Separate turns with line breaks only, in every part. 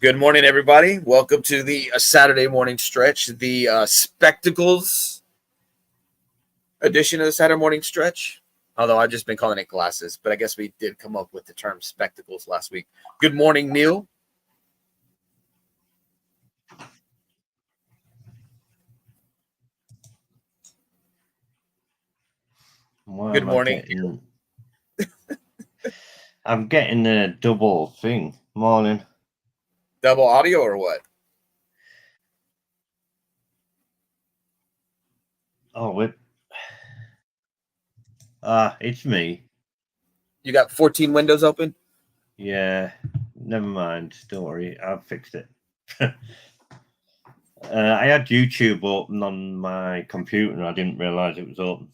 Good morning, everybody. Welcome to the Saturday morning stretch, the spectacles edition of the Saturday morning stretch. Although I've just been calling it glasses, but I guess we did come up with the term spectacles last week. Good morning, Neil.
Why
Good
am
morning.
I'm getting a double thing. Morning.
Double audio or what?
Oh, it's me.
You got 14 windows open?
Yeah, never mind. Don't worry, I've fixed it. I had YouTube open on my computer and I didn't realize it was open.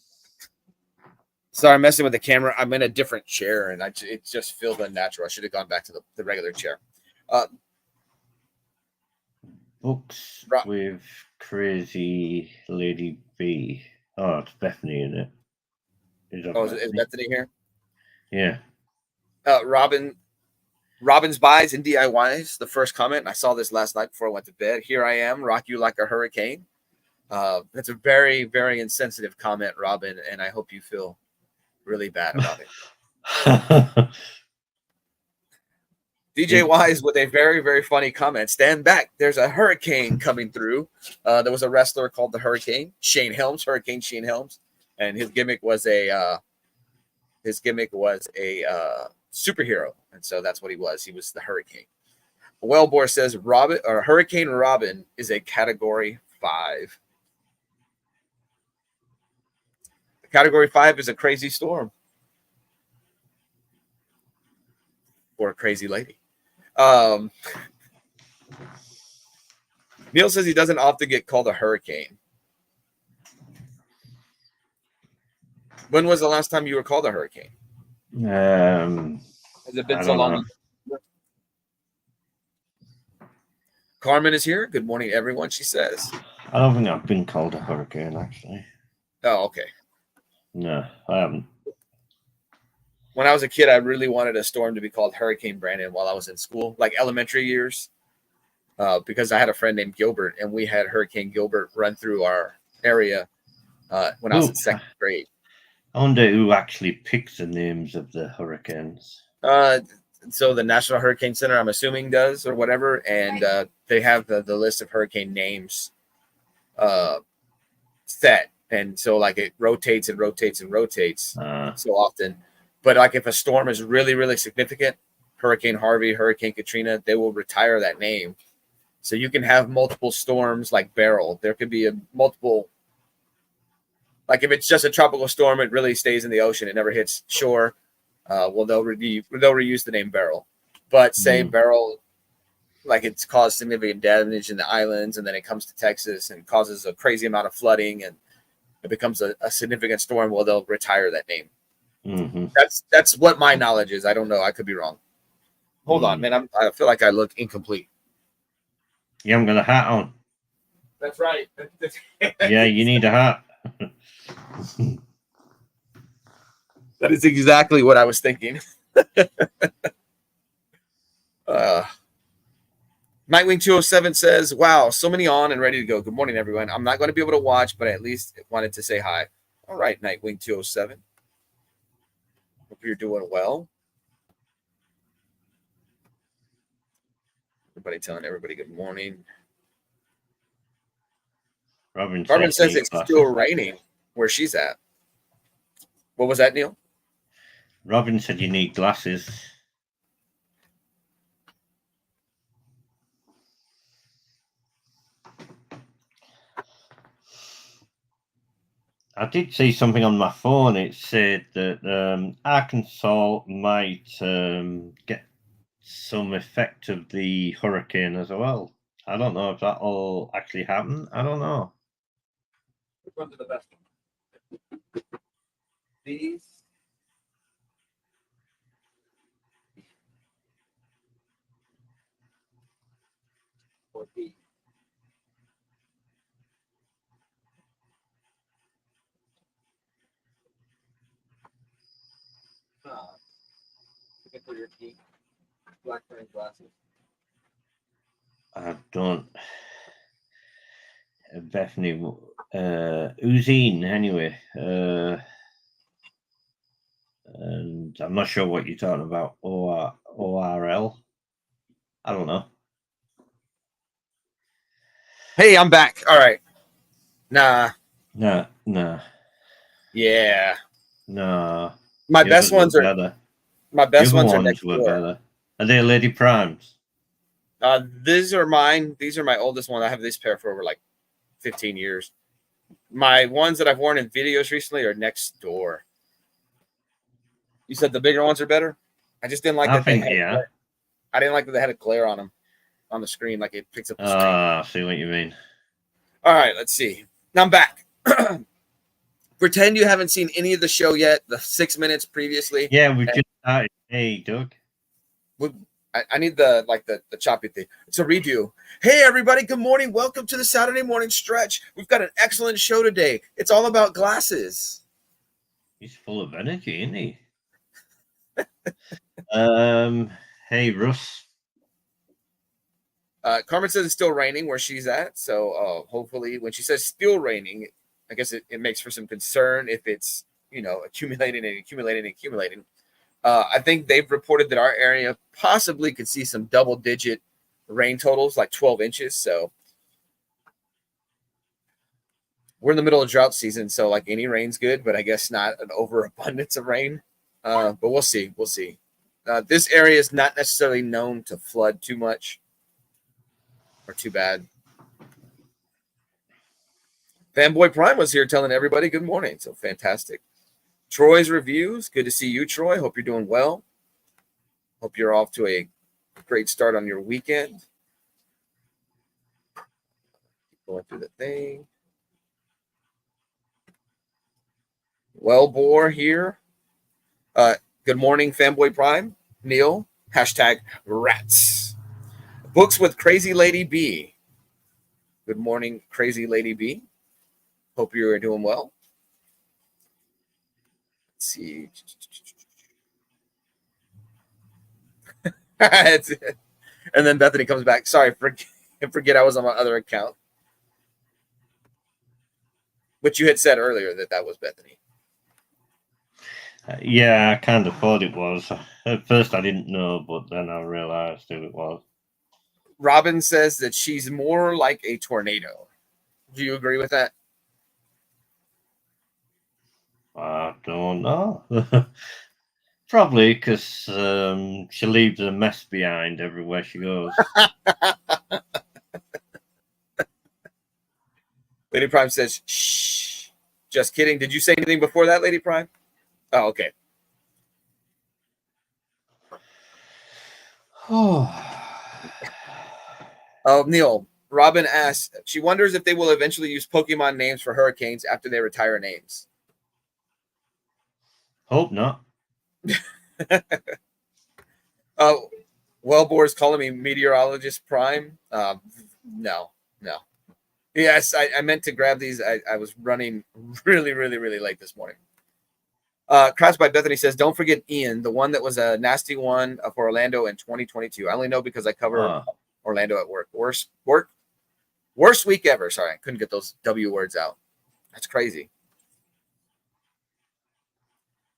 Sorry, I'm messing with the camera. I'm in a different chair and it just feels unnatural. I should have gone back to the regular chair.
Books with Crazy Lady B. Oh, it's Bethany in it.
Is Bethany here?
Yeah.
Robin's buys and DIYs, the first comment. I saw this last night before I went to bed. Here I am, rock you like a hurricane. That's a very, very insensitive comment, Robin, and I hope you feel really bad about it. DJ Wise with a very, very funny comment. Stand back. There's a hurricane coming through. There was a wrestler called the Hurricane, Hurricane Shane Helms, and his gimmick was a superhero, and so that's what he was. He was the Hurricane. Wellbore says Hurricane Robin is a Category 5. Category 5 is a crazy storm or a crazy lady. Neil says he doesn't often get called a hurricane. When was the last time you were called a hurricane? Has it been so long? Carmen is here. Good morning, everyone, she says.
I don't think I've been called a hurricane, actually.
Oh, okay.
No, I haven't.
When I was a kid, I really wanted a storm to be called Hurricane Brandon while I was in school, like elementary years, because I had a friend named Gilbert, and we had Hurricane Gilbert run through our area when I was in second grade.
I wonder who actually picks the names of the hurricanes.
So the National Hurricane Center, I'm assuming, does or whatever, and they have the list of hurricane names set, and so like it rotates and rotates and rotates so often. But like if a storm is really, really significant, Hurricane Harvey, Hurricane Katrina, they will retire that name. So you can have multiple storms like Beryl. There could be multiple. Like if it's just a tropical storm, it really stays in the ocean. It never hits shore. Well, they'll reuse the name Beryl. But say Beryl, like it's caused significant damage in the islands, and then it comes to Texas and causes a crazy amount of flooding, and it becomes a significant storm. Well, they'll retire that name.
Mm-hmm.
That's what my knowledge is. I don't know. I could be wrong. Hold on, man. I feel like I look incomplete.
You haven't got a hat on.
That's right.
Yeah, you need a hat.
That is exactly what I was thinking. Nightwing 207 says, wow, so many on and ready to go. Good morning, everyone. I'm not going to be able to watch, but I at least wanted to say hi. All right, Nightwing 207. Hope you're doing well. Everybody telling everybody good morning. Carmen says it's still raining where she's at. What was that, Neil?
Robin said you need glasses. I did see something on my phone. It said that Arkansas might get some effect of the hurricane as well. I don't know if that will actually happen. I don't know.
Which ones are the best ones? These? Or these? Looking for your key. Black frame glasses.
I don't. Bethany, Uzine, anyway. And I'm not sure what you're talking about. ORL. I don't know.
Hey, I'm back. All right. Nah.
Nah.
Yeah.
No.
My best ones are
better.
My best
The other
ones are
ones
next
were
door.
better. Are they Lady Primes?
These are mine. These are my oldest one. I have this pair for over like 15 years. My ones that I've worn in videos recently are next door. You said the bigger ones are better. I just didn't like
I
that they
think,
had.
yeah.
I didn't like that they had a glare on them on the screen, like it picks up the screen.
I see what you mean.
All right, let's see. Now I'm back. Pretend you haven't seen any of the show yet. The 6 minutes previously.
Yeah, we've just started. Hey, Doug.
I need the choppy thing. It's a redo. Hey everybody, good morning. Welcome to the Saturday morning stretch. We've got an excellent show today. It's all about glasses.
He's full of energy, isn't he? Hey, Russ.
Carmen says it's still raining where she's at. So hopefully when she says still raining, I guess it makes for some concern if it's, accumulating and accumulating and accumulating. I think they've reported that our area possibly could see some double-digit rain totals, like 12 inches. So we're in the middle of drought season, so like any rain's good, but I guess not an overabundance of rain. But we'll see. We'll see. This area is not necessarily known to flood too much or too bad. Fanboy Prime was here telling everybody good morning. So fantastic. Troy's reviews. Good to see you, Troy. Hope you're doing well. Hope you're off to a great start on your weekend. Going through the thing. Wellbore here. Good morning, Fanboy Prime. Neil. Hashtag rats. Books with Crazy Lady B. Good morning, Crazy Lady B. Hope you are doing well. Let's see. And then Bethany comes back. Sorry, forget I was on my other account. But you had said earlier that was Bethany.
Yeah, I kind of thought it was. At first I didn't know, but then I realized who it was.
Robin says that she's more like a tornado. Do you agree with that?
I don't know. Probably because she leaves a mess behind everywhere she goes.
Lady Prime says, shh. Just kidding. Did you say anything before that, Lady Prime? Oh, okay. Neil, Robin asks, she wonders if they will eventually use Pokemon names for hurricanes after they retire names.
Hope not.
Wellbore's calling me Meteorologist Prime. No. Yes, I meant to grab these. I was running really, really, really late this morning. Crash by Bethany says, don't forget Ian, the one that was a nasty one for Orlando in 2022. I only know because I cover Orlando at work. Worst week ever. Sorry, I couldn't get those W words out. That's crazy.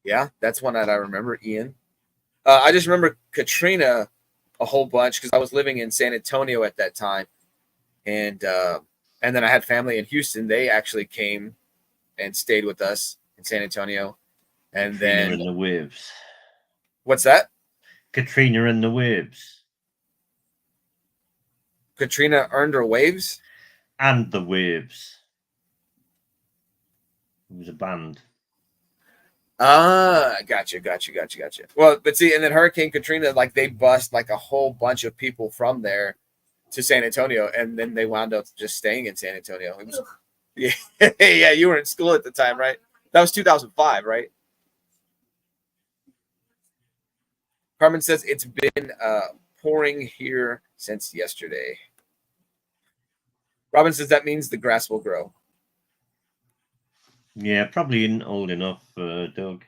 Yeah, that's one that I remember, Ian. I just remember Katrina a whole bunch because I was living in San Antonio at that time. And then I had family in Houston. They actually came and stayed with us in San Antonio. And
Katrina
then
and the Waves.
What's that?
Katrina and the Waves.
Katrina earned her waves?
And the Waves. It was a band.
Gotcha. Well, but see, and then Hurricane Katrina, like they bust like a whole bunch of people from there to San Antonio, and then they wound up just staying in San Antonio. It was, yeah, you were in school at the time, right? That was 2005, right? Carmen says it's been pouring here since yesterday. Robin says that means the grass will grow.
Yeah, probably isn't old enough, Doug.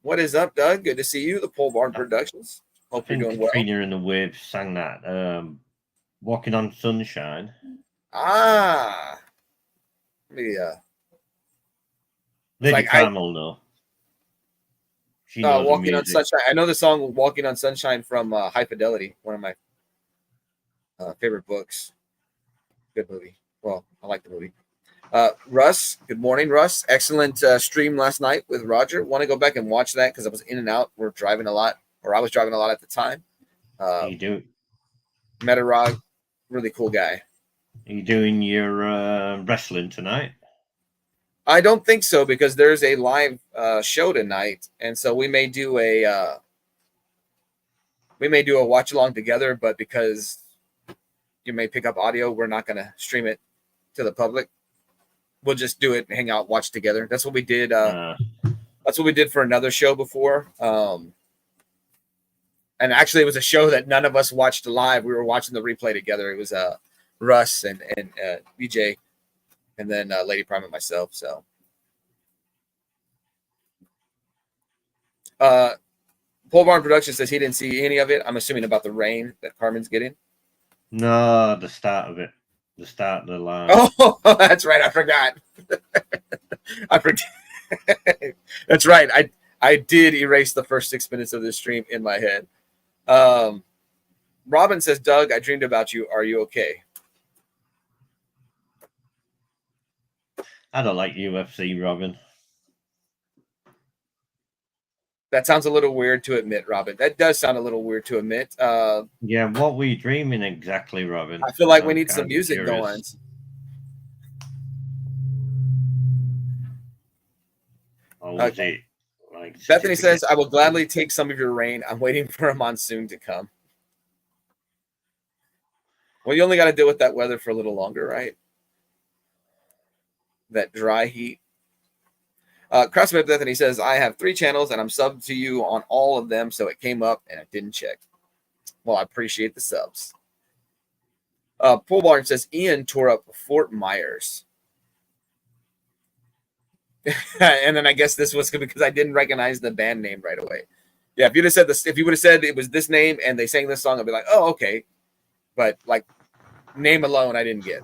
What is up, Doug? Good to see you. The Pole Barn Productions. Hope
I
you're
think
doing well.
Katrina and the Waves sang that. Walking on Sunshine.
Ah. Let me,
Lady
like
Carmel, no. She knows the
Walking on
music.
Sunshine. I know the song Walking on Sunshine from High Fidelity, one of my favorite books. Good movie. Well, I like the movie. Russ, good morning, Russ. Excellent stream last night with Roger. Want to go back and watch that because I was in and out. We're driving a lot, or I was driving a lot at the time.
You do.
Metarog, really cool guy.
Are you doing your wrestling tonight?
I don't think so because there's a live show tonight, and so we may do a watch along together. But because you may pick up audio, we're not going to stream it to the public. We'll just do it and hang out, watch together. That's what we did. That's what we did for another show before. And actually, it was a show that none of us watched live. We were watching the replay together. It was Russ and BJ, and then Lady Prime and myself. So, Pole Barn Production says he didn't see any of it. I'm assuming about the rain that Carmen's getting.
No, the start of it. The start of the line.
Oh, that's right. I forgot. I forget. That's right. I did erase the first 6 minutes of this stream in my head. Robin says, Doug, I dreamed about you. Are you okay?
I don't like UFC, Robin.
That sounds a little weird to admit, Robin. That does sound a little weird to admit.
Yeah, what were you dreaming exactly, Robin?
I feel like we need some music going.
Or was it like
Bethany says, I will gladly take some of your rain. I'm waiting for a monsoon to come. Well, you only got to deal with that weather for a little longer, right? That dry heat. Craftsman Bethany says, I have 3 channels and I'm subbed to you on all of them, so it came up and I didn't check. Well, I appreciate the subs. Pool Barn says, Ian tore up Fort Myers. And then I guess this was because I didn't recognize the band name right away. Yeah, if you'd have said this, if you would have said it was this name and they sang this song, I'd be like, oh, okay. But like name alone, I didn't get.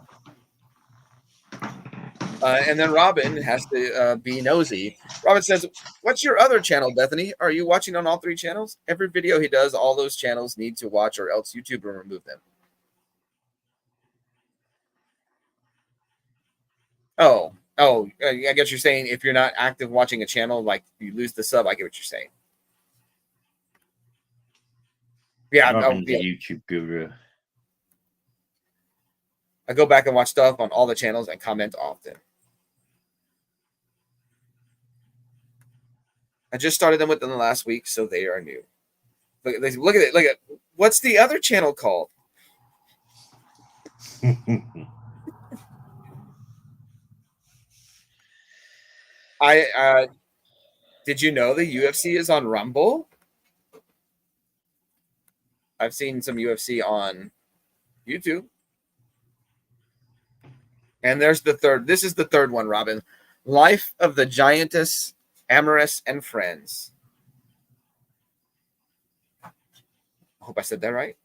And then Robin has to be nosy. Robin says, what's your other channel, Bethany? Are you watching on all 3 channels? Every video he does, all those channels need to watch or else YouTube will remove them. I guess you're saying if you're not active watching a channel, like you lose the sub. I get what you're saying. Yeah,
Robin's a YouTube guru.
I go back and watch stuff on all the channels and comment often. I just started them within the last week, so they are new. Look at it. Look at what's the other channel called? Did you know the UFC is on Rumble? I've seen some UFC on YouTube. And there's the third. This is the third one, Robin. Life of the Giantess, Amorous, and Friends. I hope I said that right.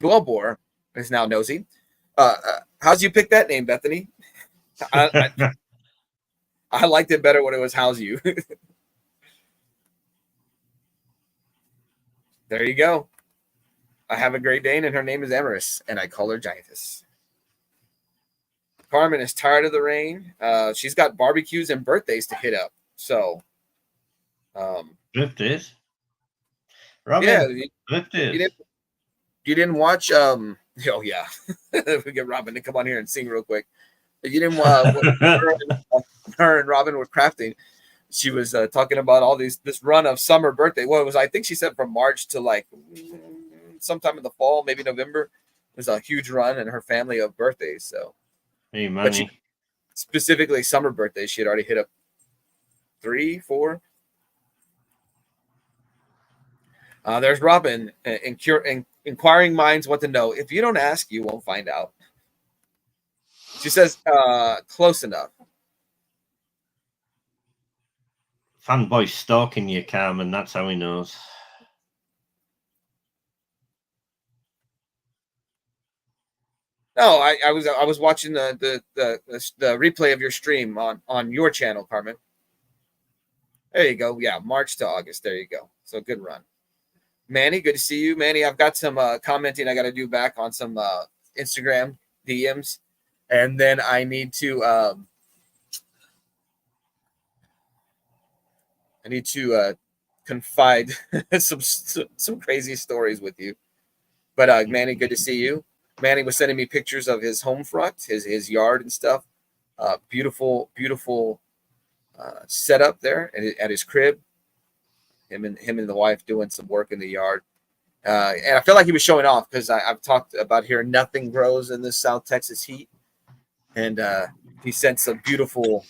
Dwellbore is now nosy. How'd you pick that name, Bethany? I liked it better when it was How's You. There you go. I have a Great Dane, and her name is Amorous, and I call her Giantess. Carmen is tired of the rain. She's got barbecues and birthdays to hit up. So,
birthdays. Robin,
yeah,
birthdays.
You didn't watch. Oh yeah, we get Robin to come on here and sing real quick. You didn't. Her and Robin were crafting. She was talking about all this run of summer birthday. Well, it was, I think she said from March to like sometime in the fall, maybe November. It was a huge run in her family of birthdays. So,
hey,
but she, specifically summer birthdays, she had already hit up 3, 4. There's Robin inquiring minds want to know. If you don't ask, you won't find out. She says, close enough.
Fanboy stalking you, Carmen. That's how he knows.
No, I was watching the replay of your stream on your channel, Carmen. There you go. Yeah, March to August. There you go. So good run. Manny, good to see you. Manny, I've got some commenting I got to do back on some Instagram DMs. And then I need to confide some crazy stories with you. But Manny, good to see you. Manny was sending me pictures of his home front, his yard and stuff. Beautiful setup there at his crib. Him and the wife doing some work in the yard. And I feel like he was showing off because I've talked about here nothing grows in this South Texas heat. And he sent some beautiful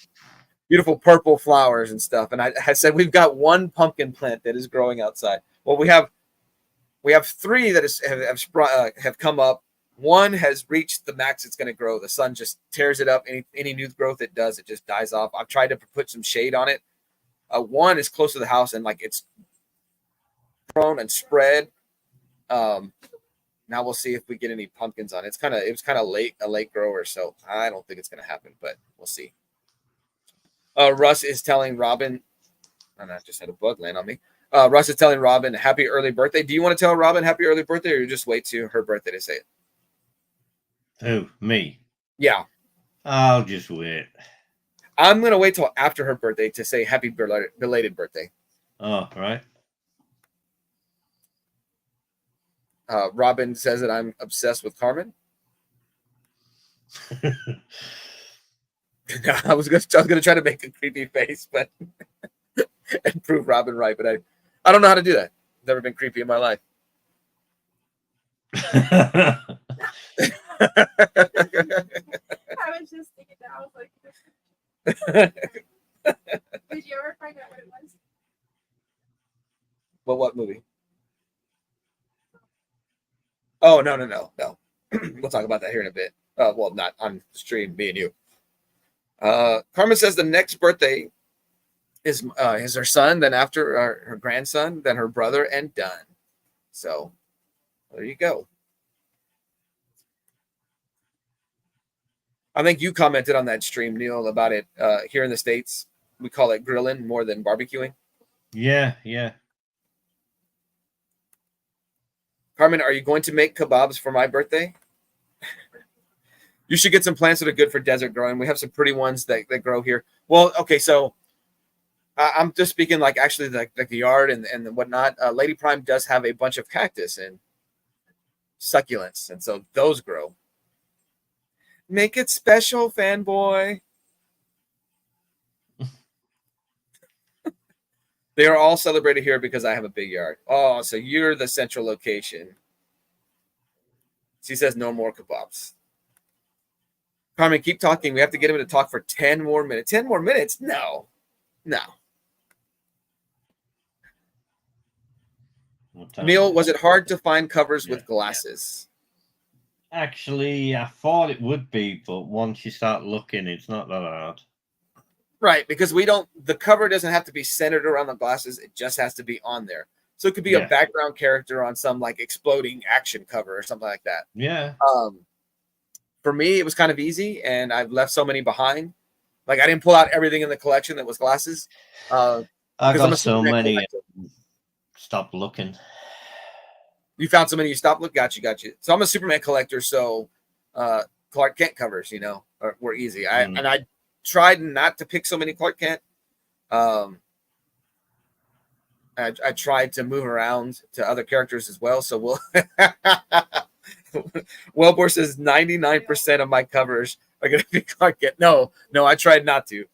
purple flowers and stuff. And I said, we've got one pumpkin plant that is growing outside. Well, we have three that have come up. One has reached the max it's going to grow. The sun just tears it up. Any new growth it does, it just dies off. I've tried to put some shade on it. One is close to the house and like it's grown and spread. Now we'll see if we get any pumpkins on it. It was kind of a late grower, so I don't think it's going to happen, but we'll see. Russ is telling Robin, and I just had a bug land on me. Russ is telling Robin happy early birthday. Do you want to tell Robin happy early birthday, or you just wait to her birthday to say it?
Who, me?
Yeah.
I'll just wait.
I'm going to wait till after her birthday to say happy belated birthday.
Oh, right.
Robin says that I'm obsessed with Carmen. I was going to try to make a creepy face, but and prove Robin right, but I don't know how to do that. Never been creepy in my life.
I was just thinking that. I was like, did you ever find out what it was?
Well, what movie? Oh, no. We'll talk about that here in a bit. Well, not on the stream, me and you. Carmen says the next birthday is her son, then after her grandson, then her brother, and done. So there you go. I think you commented on that stream, Neil, about it. Here in the States, we call it grilling more than barbecuing.
Yeah.
Carmen, are you going to make kebabs for my birthday? You should get some plants that are good for desert growing. We have some pretty ones that grow here. Well, okay, so I'm just speaking like actually like the yard and whatnot. Lady Prime does have a bunch of cactus and succulents, and so those grow. Make it special, fanboy. They are all celebrated here because I have a big yard. Oh, so you're the central location. She says no more kebabs. Carmen, keep talking. We have to get him to talk for 10 more minutes. 10 more minutes? No. Neil, was it hard to find covers with glasses?
Actually, I thought it would be, but once you start looking, it's not that hard.
Right, because the cover doesn't have to be centered around the glasses. It just has to be on there. So it could be a background character on some like exploding action cover or something like that.
Yeah.
For me, it was kind of easy, and I've left so many behind. Like I didn't pull out everything in the collection that was glasses.
I got so many. Stop looking.
You found so many. You stopped looking. Got you. So I'm a Superman collector. So Clark Kent covers, were easy. And I tried not to pick so many Clark Kent. I tried to move around to other characters as well. So we'll. Wellbore says 99% of my covers are going to be Clark Kent. No, I tried not to.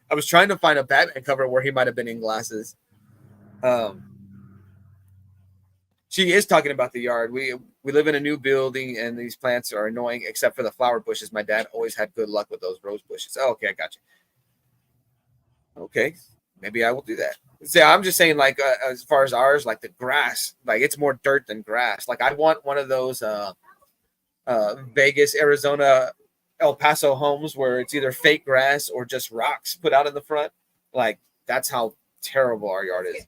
I was trying to find a Batman cover where he might have been in glasses. She is talking about the yard. We live in a new building, and these plants are annoying, except for the flower bushes. My dad always had good luck with those rose bushes. Oh, okay, I got you. Okay, maybe I will do that. See, I'm just saying, like, as far as ours, like the grass, like it's more dirt than grass. Like I want one of those Vegas, Arizona, El Paso homes where it's either fake grass or just rocks put out in the front. Like that's how terrible our yard is.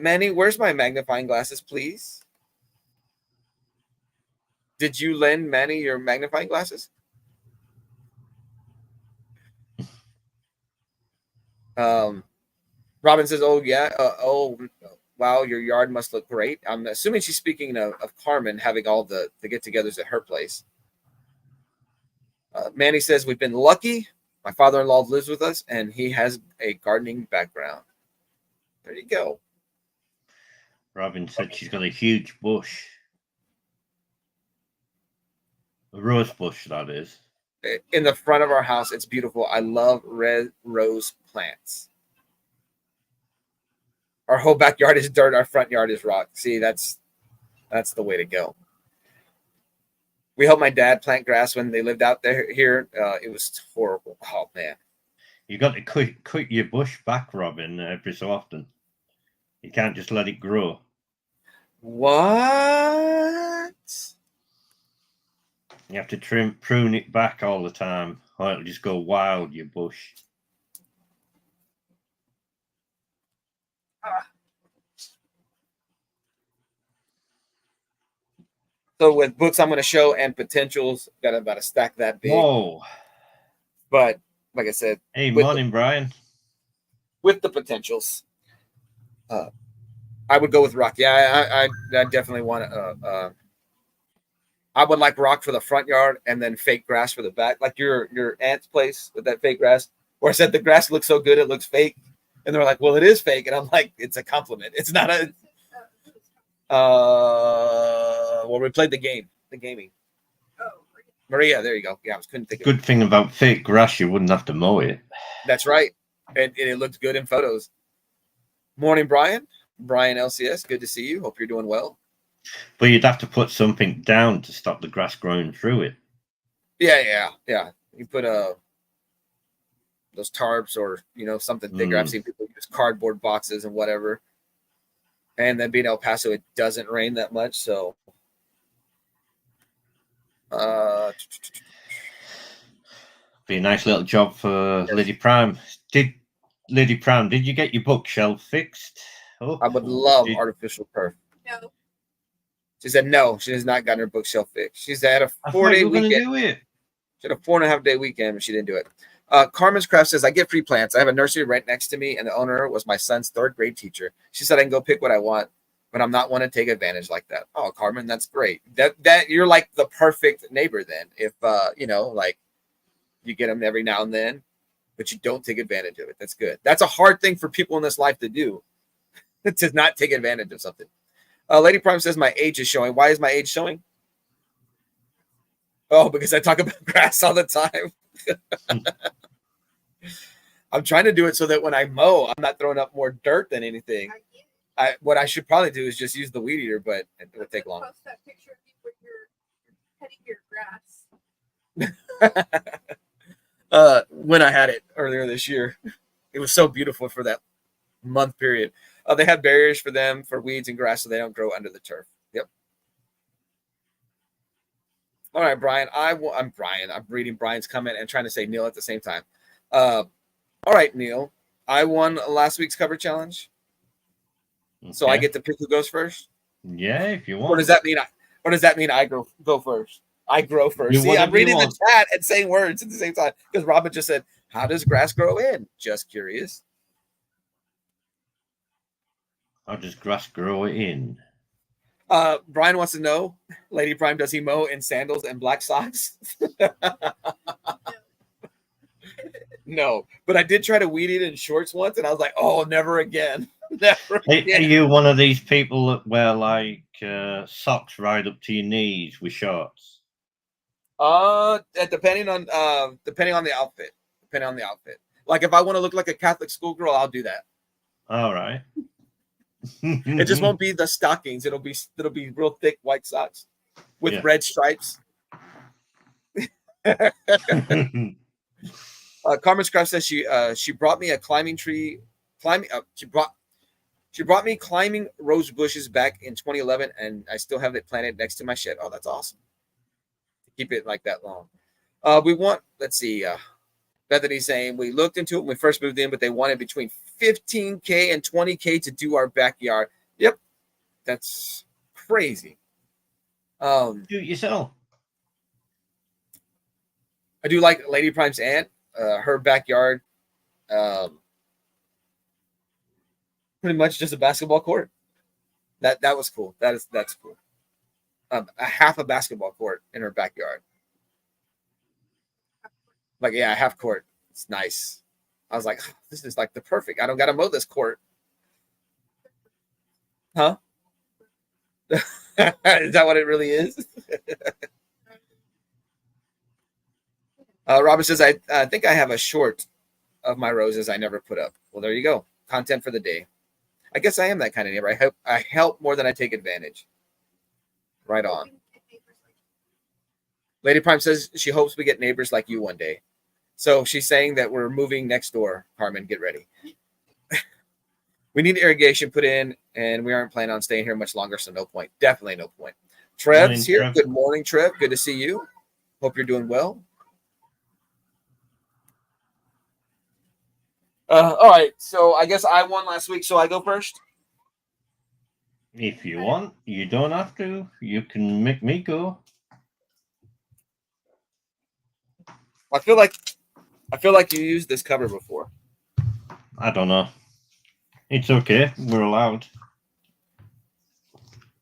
Manny, where's my magnifying glasses, please? Did you lend Manny your magnifying glasses? Robin says, "Oh yeah, wow, your yard must look great." I'm assuming she's speaking of Carmen having all the get-togethers at her place. Manny says, "We've been lucky. My father-in-law lives with us, and he has a gardening background." There you go.
Robin said she's got a huge bush. A rose bush, that is.
In the front of our house. It's beautiful. I love red rose plants. Our whole backyard is dirt. Our front yard is rock. See, that's the way to go. We helped my dad plant grass when they lived out there here. It was horrible. Oh, man.
You got to cut your bush back, Robin, every so often. You can't just let it grow.
What?
You have to prune it back all the time, or it'll just go wild, your bush.
So with books I'm going to show and potentials, got about a stack that big.
Whoa.
But like I said.
Hey, morning, Brian.
With the potentials, I would go with rock. Yeah, I definitely want to. I would like rock for the front yard and then fake grass for the back, like your aunt's place with that fake grass. Where I said the grass looks so good it looks fake, and they're like, "Well, it is fake," and I'm like, "It's a compliment. It's not a." Well, we played the gaming.
Oh,
Maria, there you go. Yeah, I couldn't think.
Good thing about fake grass, you wouldn't have to mow it.
That's right, and it looked good in photos. Morning, Brian. Brian LCS, good to see you. Hope you're doing well.
But you'd have to put something down to stop the grass growing through it.
Yeah. You put those tarps or something thicker. I've seen people use cardboard boxes and whatever. And then being El Paso, it doesn't rain that much, so
be a nice little job for Lady Prime. Did you get your bookshelf fixed? Oh,
I would love artificial turf.
No.
She said no. She has not gotten her bookshelf fixed. She's had a 4-day weekend. She had a 4.5-day weekend, but she didn't do it. Carmen's Craft says, I get free plants. I have a nursery right next to me, and the owner was my son's 3rd grade teacher. She said I can go pick what I want, but I'm not one to take advantage like that. Oh, Carmen, that's great. That you're like the perfect neighbor then. If like you get them every now and then, but you don't take advantage of it. That's good. That's a hard thing for people in this life to do, to not take advantage of something. Lady Prime says my age is showing. Why is my age showing? Oh, because I talk about grass all the time. I'm trying to do it so that when I mow, I'm not throwing up more dirt than anything. What I should probably do is just use the weed eater, but it would take long.
Post that picture of you when you're cutting your grass.
When I had it earlier this year, it was so beautiful for that month period. They have barriers for them for weeds and grass so they don't grow under the turf. Yep. All right, Brian. I'm Brian. I'm reading Brian's comment and trying to say Neil at the same time. All right, Neil. I won last week's cover challenge, so I get to pick who goes first.
Yeah, if you want.
What does that mean? What does that mean? I go first. I grow first. See, I'm reading the chat and saying words at the same time because Robin just said, "How does grass grow in?" Just curious.
How does grass grow in?
Brian wants to know, Lady Prime, does he mow in sandals and black socks? No, but I did try to weed eat in shorts once, and I was like, "Oh, never again, never again."
Are you one of these people that wear like socks right up to your knees with shorts?
Depending on the outfit. Depending on the outfit. Like if I want to look like a Catholic schoolgirl, I'll do that.
All right.
It just won't be the stockings. It'll be real thick white socks with red stripes. Carmen's Craft says she brought me a climbing tree. She brought me climbing rose bushes back in 2011, and I still have it planted next to my shed. Oh, that's awesome. Keep it like that long. Let's see. Bethany's saying we looked into it when we first moved in, but they wanted between $15K and $20K to do our backyard. Yep, that's crazy.
Do it yourself.
I do like Lady Prime's aunt. Her backyard, pretty much just a basketball court. That was cool. That's cool. A half a basketball court in her backyard. Like, yeah, half court. It's nice. I was like, oh, this is like the perfect. I don't got to mow this court. Huh? Is that what it really is? Robert says, I think I have a short of my roses I never put up. Well, there you go. Content for the day. I guess I am that kind of neighbor. I help more than I take advantage. Right on. Lady Prime says she hopes we get neighbors like you one day. So she's saying that we're moving next door. Carmen, get ready. We need irrigation put in, and we aren't planning on staying here much longer, so no point. Definitely no point. Trev's here. Trev. Good morning, Trev. Good to see you. Hope you're doing well. All right, so I guess I won last week, so I go first?
If you want, you don't have to. You can make me go.
I feel like you used this cover before.
I don't know. It's okay. We're allowed.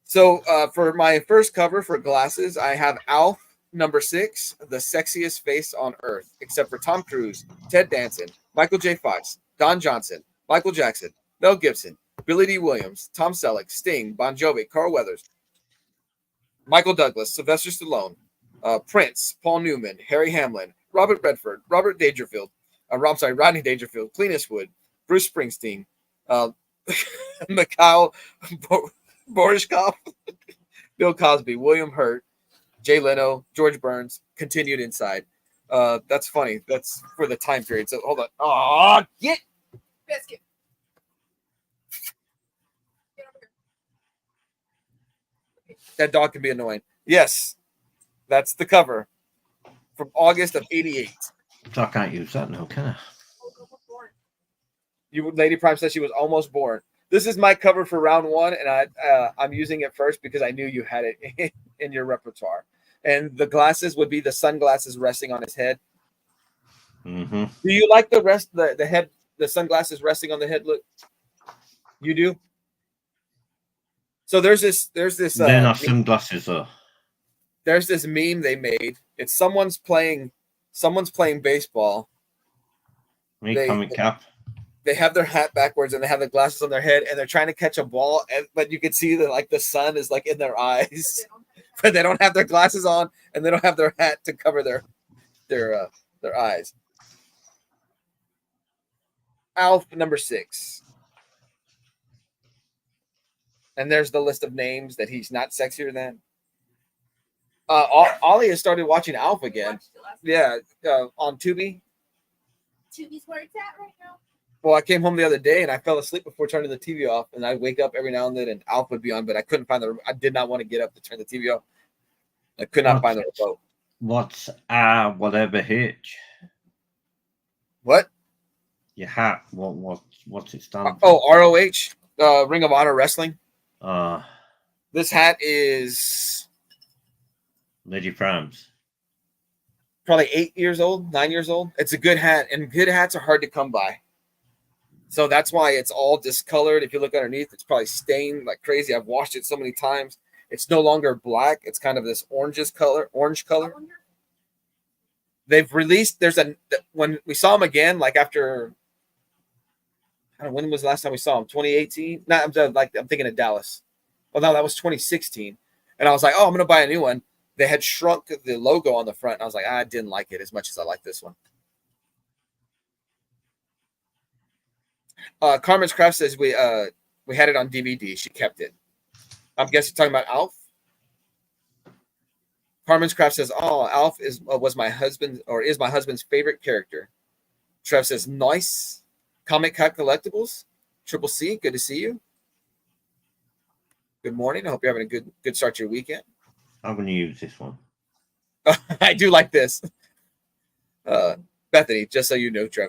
So for my first cover for glasses, I have Alf number 6, the sexiest face on earth, except for Tom Cruise, Ted Danson, Michael J. Fox, Don Johnson, Michael Jackson, Mel Gibson, Billy D. Williams, Tom Selleck, Sting, Bon Jovi, Carl Weathers, Michael Douglas, Sylvester Stallone, Prince, Paul Newman, Harry Hamlin, Robert Redford, Rodney Dangerfield, Clint Eastwood, Bruce Springsteen, Mikhail Borishkov, Bill Cosby, William Hurt, Jay Leno, George Burns, continued inside. That's funny. That's for the time period. So hold on. Oh, get
biscuit. Get over here.
That dog can be annoying. Yes, that's the cover from August of '88.
So I can't use that now, can I?
Lady Prime says she was almost born. This is my cover for round 1, and I'm using it first because I knew you had it in your repertoire. And the glasses would be the sunglasses resting on his head.
Mm-hmm.
Do you like the head, the sunglasses resting on the head look? You do? So there's this.
They're not sunglasses though.
There's this meme they made. It's someone's playing baseball.
Comic cap.
They have their hat backwards and they have the glasses on their head and they're trying to catch a ball, but you can see that the sun is in their eyes, but they don't have their glasses on and they don't have their hat to cover their eyes. Alf number 6. And there's the list of names that he's not sexier than. Ollie has started watching Alf again. Yeah, on Tubi.
Tubi's where it's at right now.
Well, I came home the other day and I fell asleep before turning the TV off, and I'd wake up every now and then and Alf would be on, but I couldn't find I did not want to get up to turn the TV off. I could not find the remote.
What's whatever H?
What?
Your hat. What's it stand for?
Oh, ROH, Ring of Honor Wrestling.
This
hat is
Lady Prime's.
Probably 8 years old, 9 years old. It's a good hat, and good hats are hard to come by. So that's why it's all discolored. If you look underneath, it's probably stained like crazy. I've washed it so many times. It's no longer black. It's kind of this orange color. They've released. When we saw him again, like after. I don't know, when was the last time we saw him? 2018. No, I'm thinking of Dallas. Well, no, that was 2016. And I was like, oh, I'm gonna buy a new one. They had shrunk the logo on the front. And I was like, I didn't like it as much as I like this one. Carmen's Craft says we had it on DVD. She kept it. I'm guessing you're talking about Alf. Carmen's Craft says, "Oh, Alf was my husband or is my husband's favorite character." Trev says, "Nice." Comic Cat Collectibles, Triple C, good to see you. Good morning. I hope you're having a good start to your weekend.
I'm going to use this one.
I do like this. Bethany, just so you know, Trev.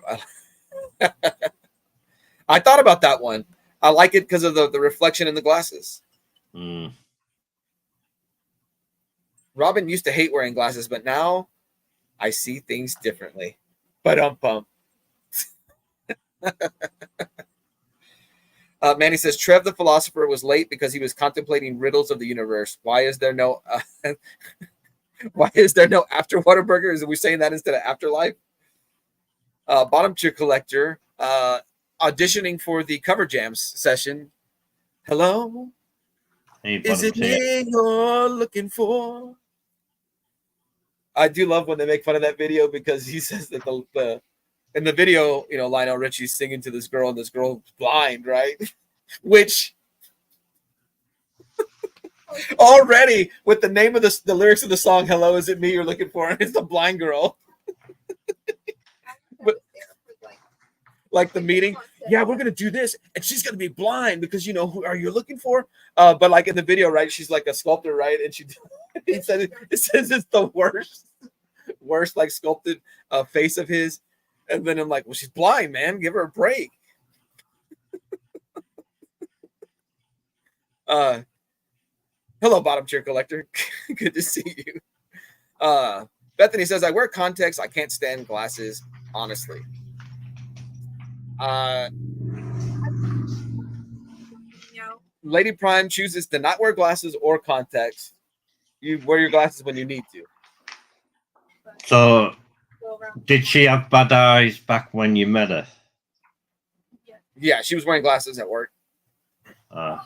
I thought about that one. I like it because of the reflection in the glasses.
Mm.
Robin used to hate wearing glasses, but now I see things differently. But Manny says Trev the philosopher was late because he was contemplating riddles of the universe. Why is there no why is there no after Whataburger? Is we saying that instead of afterlife? Bottom tier collector auditioning for the cover jams session. Hello,
Hey,
is it me you're looking for? I do love when they make fun of that video because he says that the in the video, you know, Lionel Richie's singing to this girl and this girl's blind, right? Which already with the name of the lyrics of the song, "Hello, is it me you're looking for?" and it's the blind girl. But like the meeting, yeah, we're gonna do this, and she's gonna be blind because you know who are you looking for? But like in the video, right? She's like a sculptor, right? And he said it says it's the worst like sculpted face of his. And then I'm like, well, she's blind, man. Give her a break. Hello, bottom tier collector. Good to see you. Bethany says, I wear contacts. I can't stand glasses, honestly. Lady Prime chooses to not wear glasses or contacts. You wear your glasses when you need to.
So, did she have bad eyes back when you met her?
Yeah, she was wearing glasses at work.
Uh,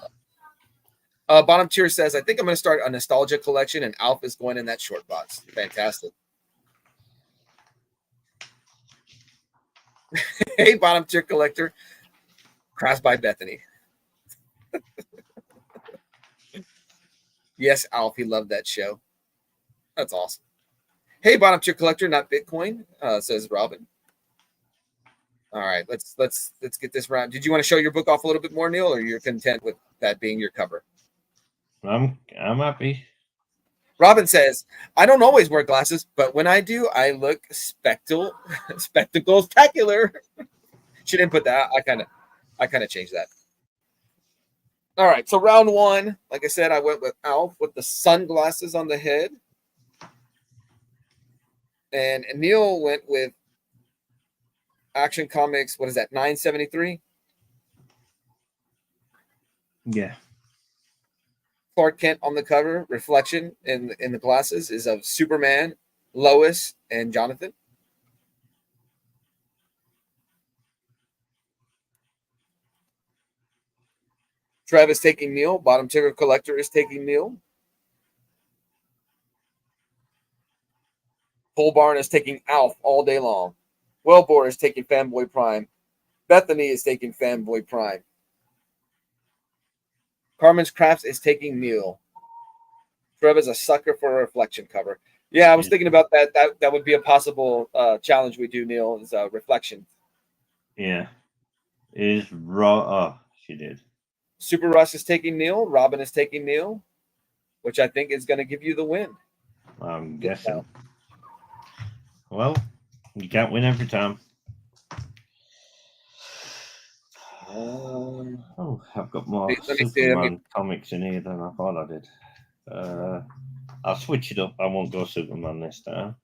Bottom tier says, I think I'm going to start a nostalgia collection, and Alf is going in that short box. Fantastic. Hey, bottom tier collector. Crafts by Bethany. Yes, Alf, he loved that show. That's awesome. Hey, bottom tier collector, not Bitcoin, says Robin. All right, let's get this round. Did you want to show your book off a little bit more, Neil, or you're content with that being your cover?
I'm happy.
Robin says, I don't always wear glasses, but when I do, I look spectacular. She didn't put that. I kind of changed that. All right, so round one, like I said, I went with Alf with the sunglasses on the head. And Neil went with Action Comics, what is that, 973?
Yeah.
Clark Kent on the cover, reflection in the glasses is of Superman, Lois, and Jonathan. Trev is taking Neil. Bottom tier collector is taking Neil. Pole Barn is taking Alf all day long. Wellbore is taking Fanboy Prime. Bethany is taking Fanboy Prime. Carmen's Crafts is taking Neil. Trev is a sucker for a reflection cover. Yeah, I was thinking about that. That would be a possible challenge we do, Neil, is reflection.
Yeah. Is raw. Oh, she did.
Super Russ is taking Neil. Robin is taking Neil, which I think is going to give you the win.
I'm guessing. Well, you can't win every time. Oh, I've got more Superman comics in here than I thought I did. I'll switch it up. I won't go Superman this time.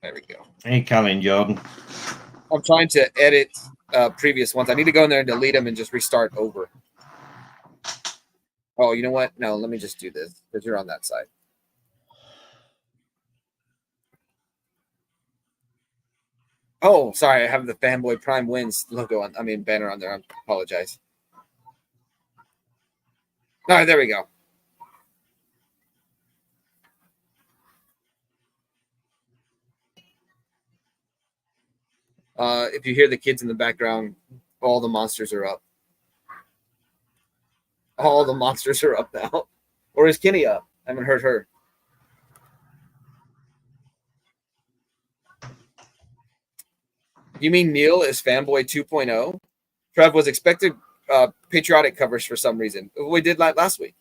There we go.
Hey, Colin Jordan.
I'm trying to edit previous ones. I need to go in there and delete them and just restart over. Oh, you know what? No, let me just do this because you're on that side. Oh, sorry. I have the Fanboy Prime Wins logo on, banner on there. I apologize. All right, there we go. If you hear the kids in the background, all the monsters are up. All the monsters are up now. Or is Kenny up? I haven't heard her. You mean Neil is Fanboy 2.0? Trev was expected patriotic covers for some reason. We did that last week.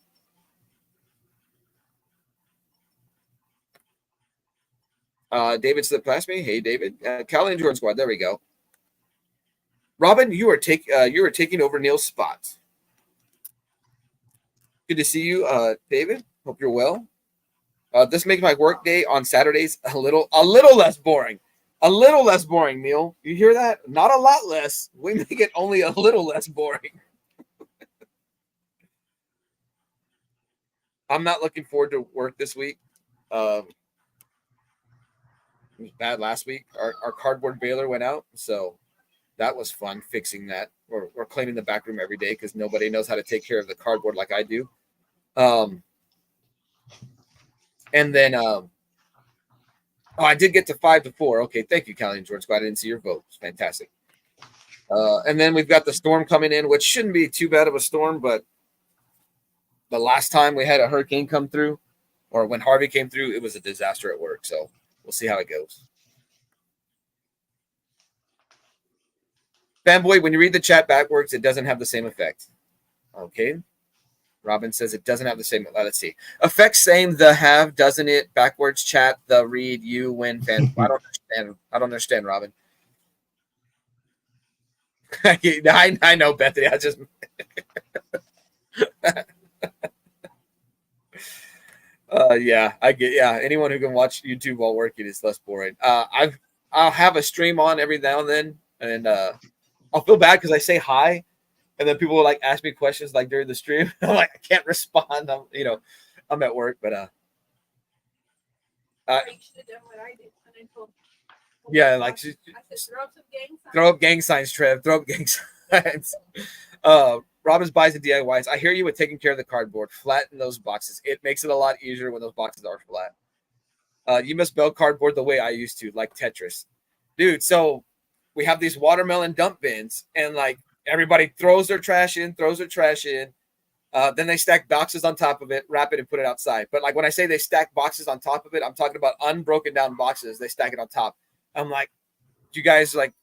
David slipped past me. Hey, David. Callie and Jordan Squad. There we go. Robin, you are taking over Neil's spot. Good to see you, David. Hope you're well. This makes my work day on Saturdays a little less boring. A little less boring, Neil. You hear that? Not a lot less. We make it only a little less boring. I'm not looking forward to work this week. It was bad last week. Our cardboard baler went out, so that was fun fixing that. We're cleaning the back room every day because nobody knows how to take care of the cardboard like I do. And then I did get to 5 to 4. Okay, thank you, Callie and George. Glad I didn't see your vote. It's fantastic. And then we've got the storm coming in, which shouldn't be too bad of a storm, but the last time we had a hurricane come through, or when Harvey came through, it was a disaster at work. So we'll see how it goes. Fanboy, when you read the chat backwards, it doesn't have the same effect. Okay. Robin says it doesn't have the same. Let's see. Effect same the have, doesn't it? Backwards chat the read you win fan. I don't understand, Robin. I know, Bethany. I just yeah, I get anyone who can watch YouTube while working is less boring. I'll have a stream on every now and then, and I'll feel bad because I say hi. And then people will like ask me questions like during the stream. I'm like, I can't respond. I'm at work, but yeah, like throw up gang signs, Trev. Throw up gang signs. Robin's buys and DIYs. I hear you with taking care of the cardboard. Flatten those boxes. It makes it a lot easier when those boxes are flat. You must build cardboard the way I used to, like Tetris, dude. So we have these watermelon dump bins, and like. Everybody throws their trash in. Then they stack boxes on top of it, wrap it, and put it outside. But like when I say they stack boxes on top of it, I'm talking about unbroken down boxes. They stack it on top. I'm like, you guys, like,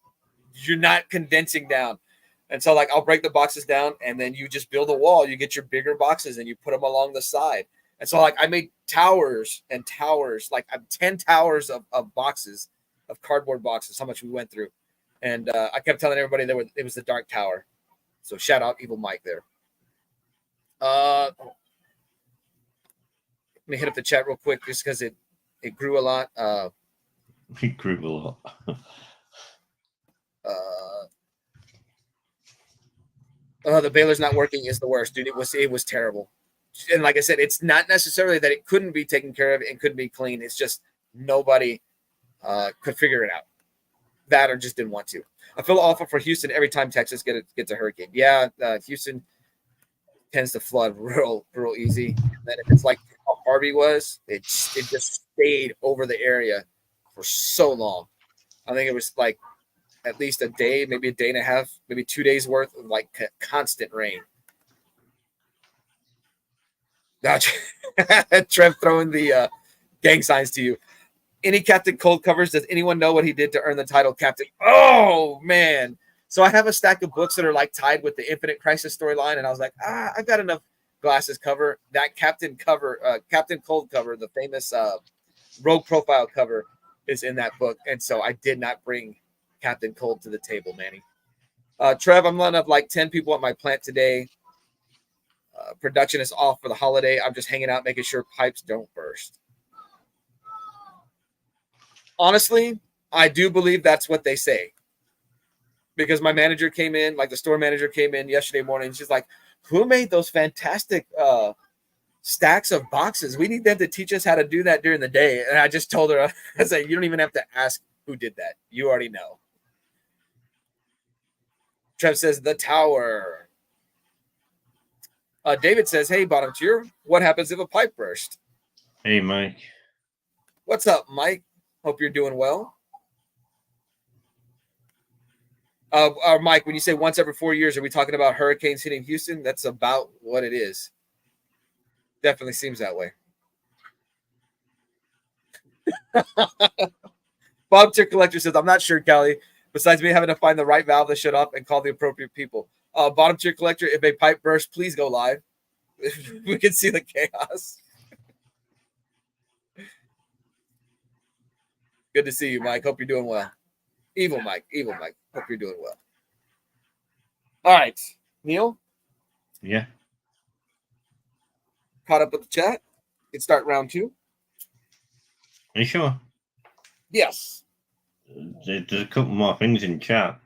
you're not condensing down. And so like I'll break the boxes down, and then you just build a wall. You get your bigger boxes, and you put them along the side. And so like I made towers and towers, like 10 towers of boxes, of cardboard boxes, how much we went through. And I kept telling everybody it was the Dark Tower. So shout out Evil Mike there. Let me hit up the chat real quick just because it grew a lot.
It grew a lot.
The baler's not working is the worst, dude. It was terrible. And like I said, it's not necessarily that it couldn't be taken care of and couldn't be clean. It's just nobody could figure it out. That or just didn't want to. I feel awful for Houston every time Texas gets a hurricane. Yeah, Houston tends to flood real easy. And then if it's like how Harvey was, it just stayed over the area for so long. I think it was like at least a day, maybe a day and a half, maybe 2 days worth of like constant rain. Now, Trev throwing the gang signs to you. Any Captain Cold covers? Does anyone know what he did to earn the title Captain? Oh, man. So I have a stack of books that are like tied with the Infinite Crisis storyline. And I was like, I've got enough glasses cover. That Captain Cold cover, the famous Rogue Profile cover is in that book. And so I did not bring Captain Cold to the table, Manny. Trev, I'm one of like 10 people at my plant today. Production is off for the holiday. I'm just hanging out, making sure pipes don't burst. Honestly, I do believe that's what they say. Because my manager came in, like the store manager came in yesterday morning. She's like, who made those fantastic stacks of boxes? We need them to teach us how to do that during the day. And I just told her, I said, you don't even have to ask who did that. You already know. Trev says, the tower. David says, hey, bottom tier, what happens if a pipe burst?
Hey, Mike.
What's up, Mike? Hope you're doing well. Mike, when you say once every 4 years, are we talking about hurricanes hitting Houston? That's about what it is. Definitely seems that way. Bob Tier Collector says, I'm not sure, Kelly. Besides me having to find the right valve to shut off and call the appropriate people. Bottom Tier Collector, if a pipe bursts, please go live. We can see the chaos. Good to see you, Mike. Hope you're doing well. Evil Mike. Hope you're doing well. All right, Neil.
Yeah.
Caught up with the chat. Let's start round 2.
Are you sure?
Yes.
There's a couple more things in chat.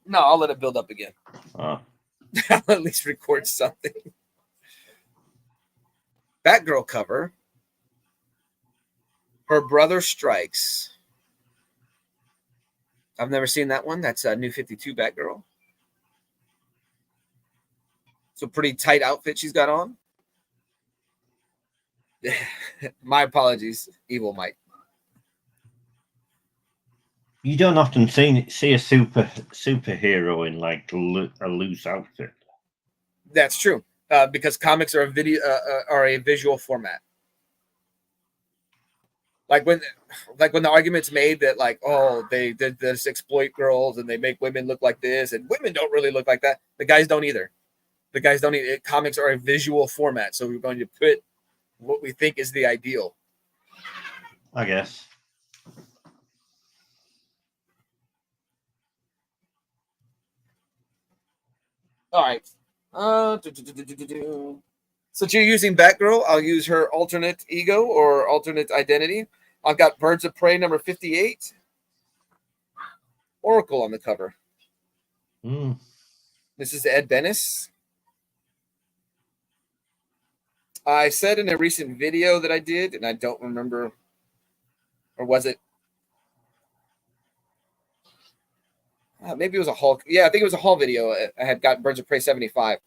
No, I'll let it build up again.
Oh.
I'll at least record something. Batgirl cover. Her Brother Strikes. I've never seen that one. That's a New 52 Batgirl. So pretty tight outfit she's got on. My apologies, Evil Mike.
You don't often see a superhero in like a loose outfit.
That's true, because comics are a visual format. Like when the argument's made that like, oh, they did this exploit girls and they make women look like this, and women don't really look like that. The guys don't either. Comics are a visual format, so we're going to put what we think is the ideal.
I guess.
All right. Since you're using Batgirl, I'll use her alternate ego or alternate identity. I've got Birds of Prey number 58. Oracle on the cover. This is Ed Benes. I said in a recent video that I did, and I don't remember, or was it? Maybe it was a Hulk. Yeah, I think it was a Hulk video. I had got Birds of Prey 75.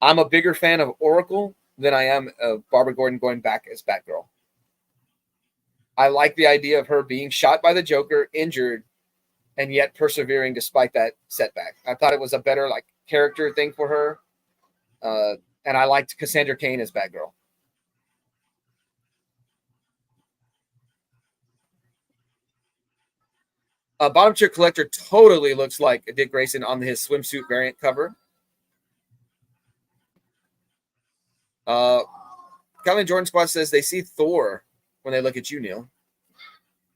I'm a bigger fan of Oracle than I am of Barbara Gordon going back as Batgirl. I like the idea of her being shot by the Joker, injured, and yet persevering despite that setback. I thought it was a better like character thing for her. And I liked Cassandra Cain as Batgirl. Bottom Tier Collector totally looks like Dick Grayson on his swimsuit variant cover. Calvin Jordan Squad says they see Thor when they look at you, Neil.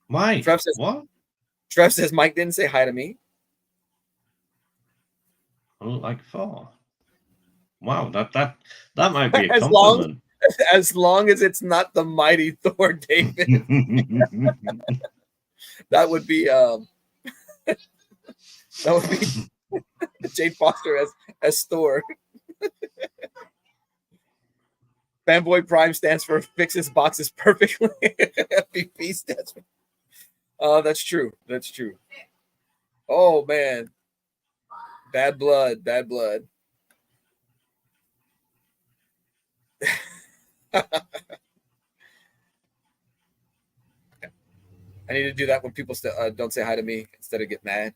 Mike,
Trev says,
what?
Trev says Mike didn't say hi to me.
I look like Thor. Wow, that might be a compliment.
As long as it's not the mighty Thor, David. That would be Jade Foster as Thor. Fanboy Prime stands for fixes boxes perfectly. FBP stands for. Oh, that's true. That's true. Oh man. Bad blood. Bad blood. I need to do that when people don't say hi to me instead of get mad.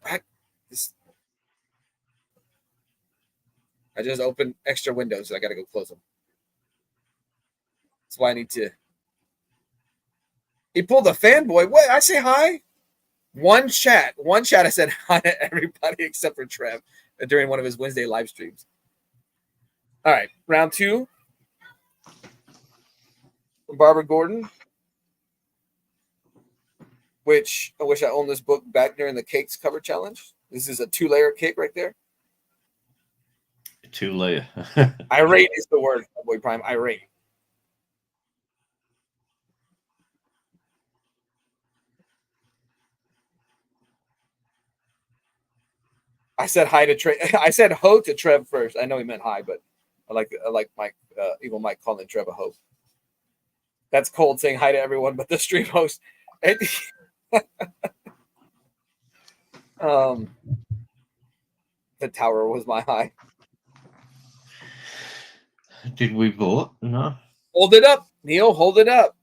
I just opened extra windows, so I got to go close them. That's why I need to. He pulled a fanboy. What? I say hi? One chat. I said hi to everybody except for Trev during one of his Wednesday live streams. All right, round 2. From Barbara Gordon. Which I wish I owned this book back during the cakes cover challenge. This is a 2-layer cake right there.
2-layer.
Irate is the word, Boy Prime. Irate. I said hi to Trev. I said ho to Trev first. I know he meant hi, but I like Mike, Evil Mike calling Trev a ho. That's cold saying hi to everyone but the stream host. The tower was my high.
Did we vote? No.
Hold it up, Neil. Hold it up.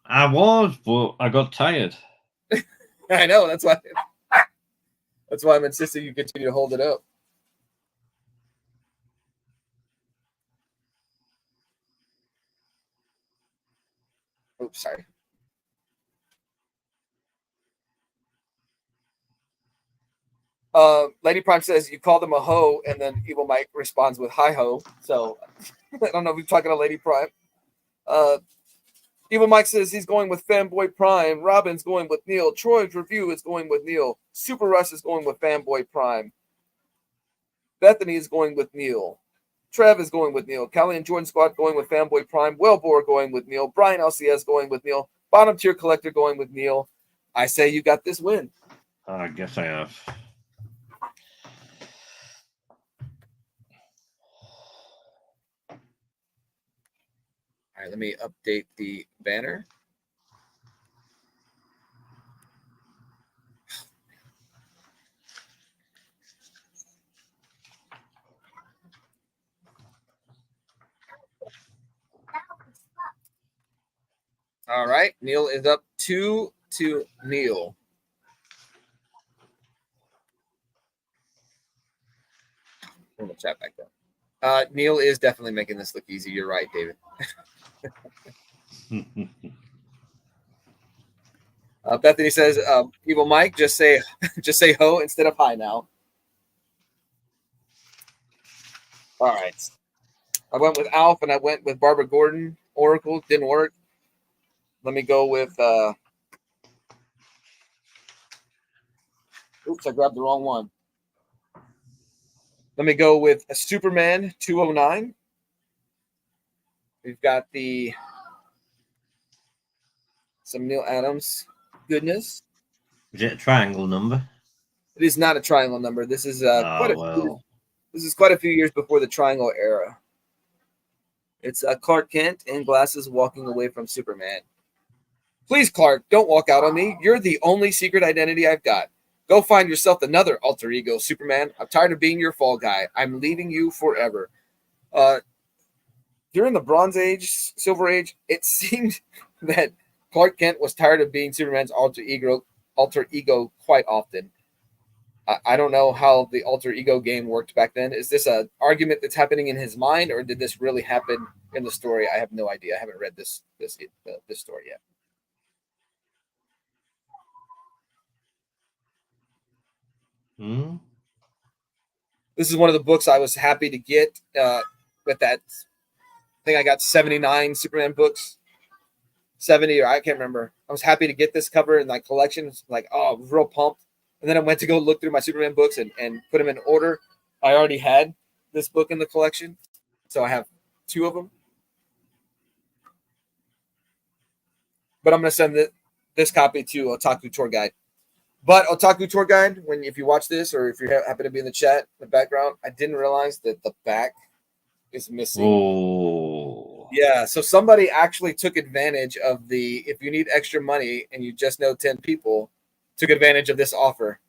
I was, but I got tired.
I know. That's why I'm insisting you continue to hold it up. Oops, sorry. Lady Prime says you called him a hoe, and then Evil Mike responds with hi ho. So I don't know if you're talking to Lady Prime. Evil Mike says he's going with Fanboy Prime. Robin's going with Neil. Troy's review is going with Neil. Super Russ is going with Fanboy Prime. Bethany is going with Neil. Trev is going with Neil. Callie and Jordan Squad going with Fanboy Prime. Wellbore going with Neil. Brian LCS going with Neil. Bottom Tier Collector going with Neil. I say you got this win.
I guess I have.
All right, let me update the banner. All right, Neil is up 2-2 Neil. I'm gonna chat back up. Neil is definitely making this look easy. You're right, David. Bethany says, "Evil Mike, just say ho instead of hi now." All right. I went with Alf and I went with Barbara Gordon. Oracle didn't work. Let me go with. Oops, I grabbed the wrong one. Let me go with a Superman 209. We've got some Neil Adams goodness.
Is it a triangle number?
It is not a triangle number. This is This is quite a few years before the triangle era. It's Clark Kent in glasses walking away from Superman. Please, Clark, don't walk out on me. You're the only secret identity I've got. Go find yourself another alter ego, Superman. I'm tired of being your fall guy. I'm leaving you forever. During the Bronze Age, Silver Age, it seemed that Clark Kent was tired of being Superman's alter ego quite often. I don't know how the alter ego game worked back then. Is this an argument that's happening in his mind, or did this really happen in the story? I have no idea. I haven't read this story yet. This is one of the books I was happy to get with that. I think I got 79 Superman books, 70 or I can't remember. I was happy to get this cover in my collection. It's like, oh, I was real pumped. And then I went to go look through my Superman books and put them in order. I already had this book in the collection, so I have 2 of them. But I'm going to send this copy to Otaku Tour Guide. But Otaku Tour Guide, if you watch this or if you happen to be in the chat in the background, I didn't realize that the back is missing.
Oh.
Yeah, so somebody actually took advantage of if you need extra money and you just know 10 people, took advantage of this offer.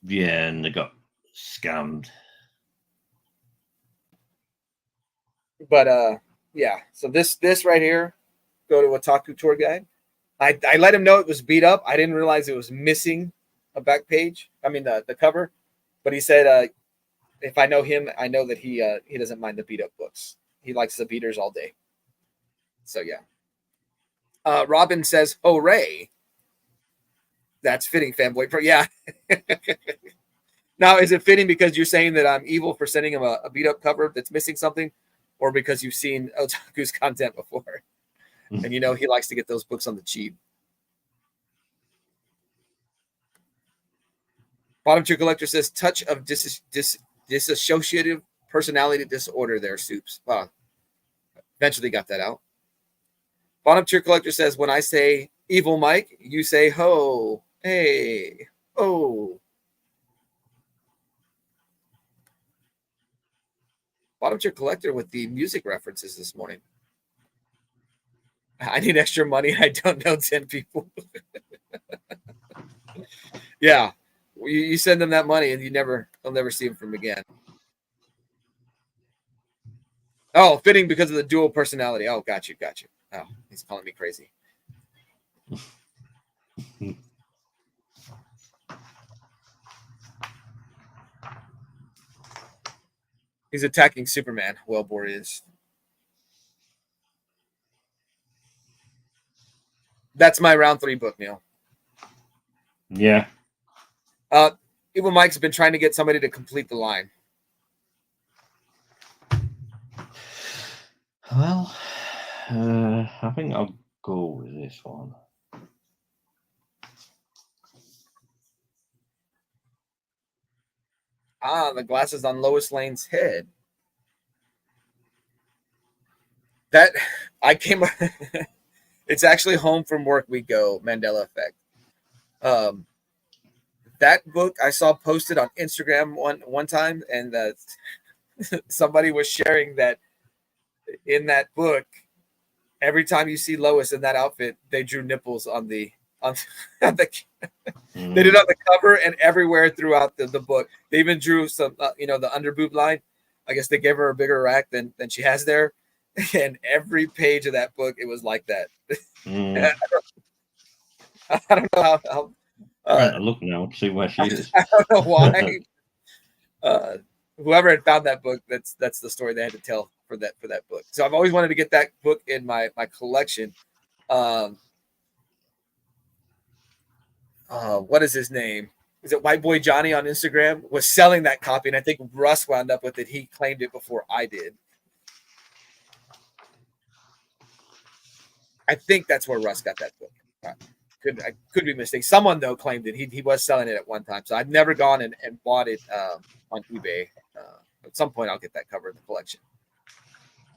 Yeah, and they got scammed.
But yeah, so this right here, go to Otaku Tour Guide. I let him know it was beat up. I didn't realize it was missing a back page. I mean the cover. But he said if I know him, I know that he doesn't mind the beat up books. He likes the beaters all day. So yeah. Robin says, "Hooray!" That's fitting, fanboy. Yeah. Now, is it fitting because you're saying that I'm evil for sending him a beat up cover that's missing something, or because you've seen Otaku's content before and you know he likes to get those books on the cheap? Bottom Tier Collector says, "Touch of dissociative personality disorder." There, Soups. Wow. Eventually got that out. Bottom Tier Collector says, "When I say Evil Mike, you say ho, hey, oh." Bottom Tier Collector with the music references this morning. I need extra money. I don't know 10 people. Yeah. You send them that money and they'll never see them from again. Oh, fitting because of the dual personality. Oh, got you. Oh, he's calling me crazy. He's attacking Superman. Wellbore is. That's my round 3 book, Neil.
Yeah.
Evil Mike's been trying to get somebody to complete the line.
Well, I think I'll go with this one.
Ah, the glasses on Lois Lane's head. That I came. It's actually Home from Work We Go, Mandela Effect. That book I saw posted on Instagram one time, and somebody was sharing that in that book, every time you see Lois in that outfit, they drew nipples on the they did it on the cover and everywhere throughout the book. They even drew some, the under boob line. I guess they gave her a bigger rack than she has there, and every page of that book it was like that. I don't know how
trying to look now to see where she is.
I don't know why. Whoever had found that book, that's the story they had to tell for that book. So I've always wanted to get that book in my collection. What is his name? Is it White Boy Johnny on Instagram? Was selling that copy, and I think Russ wound up with it. He claimed it before I did. I think that's where Russ got that book. I could be mistaken. Someone though claimed it. He was selling it at one time, so I've never gone and bought it on eBay. At some point, I'll get that cover in the collection.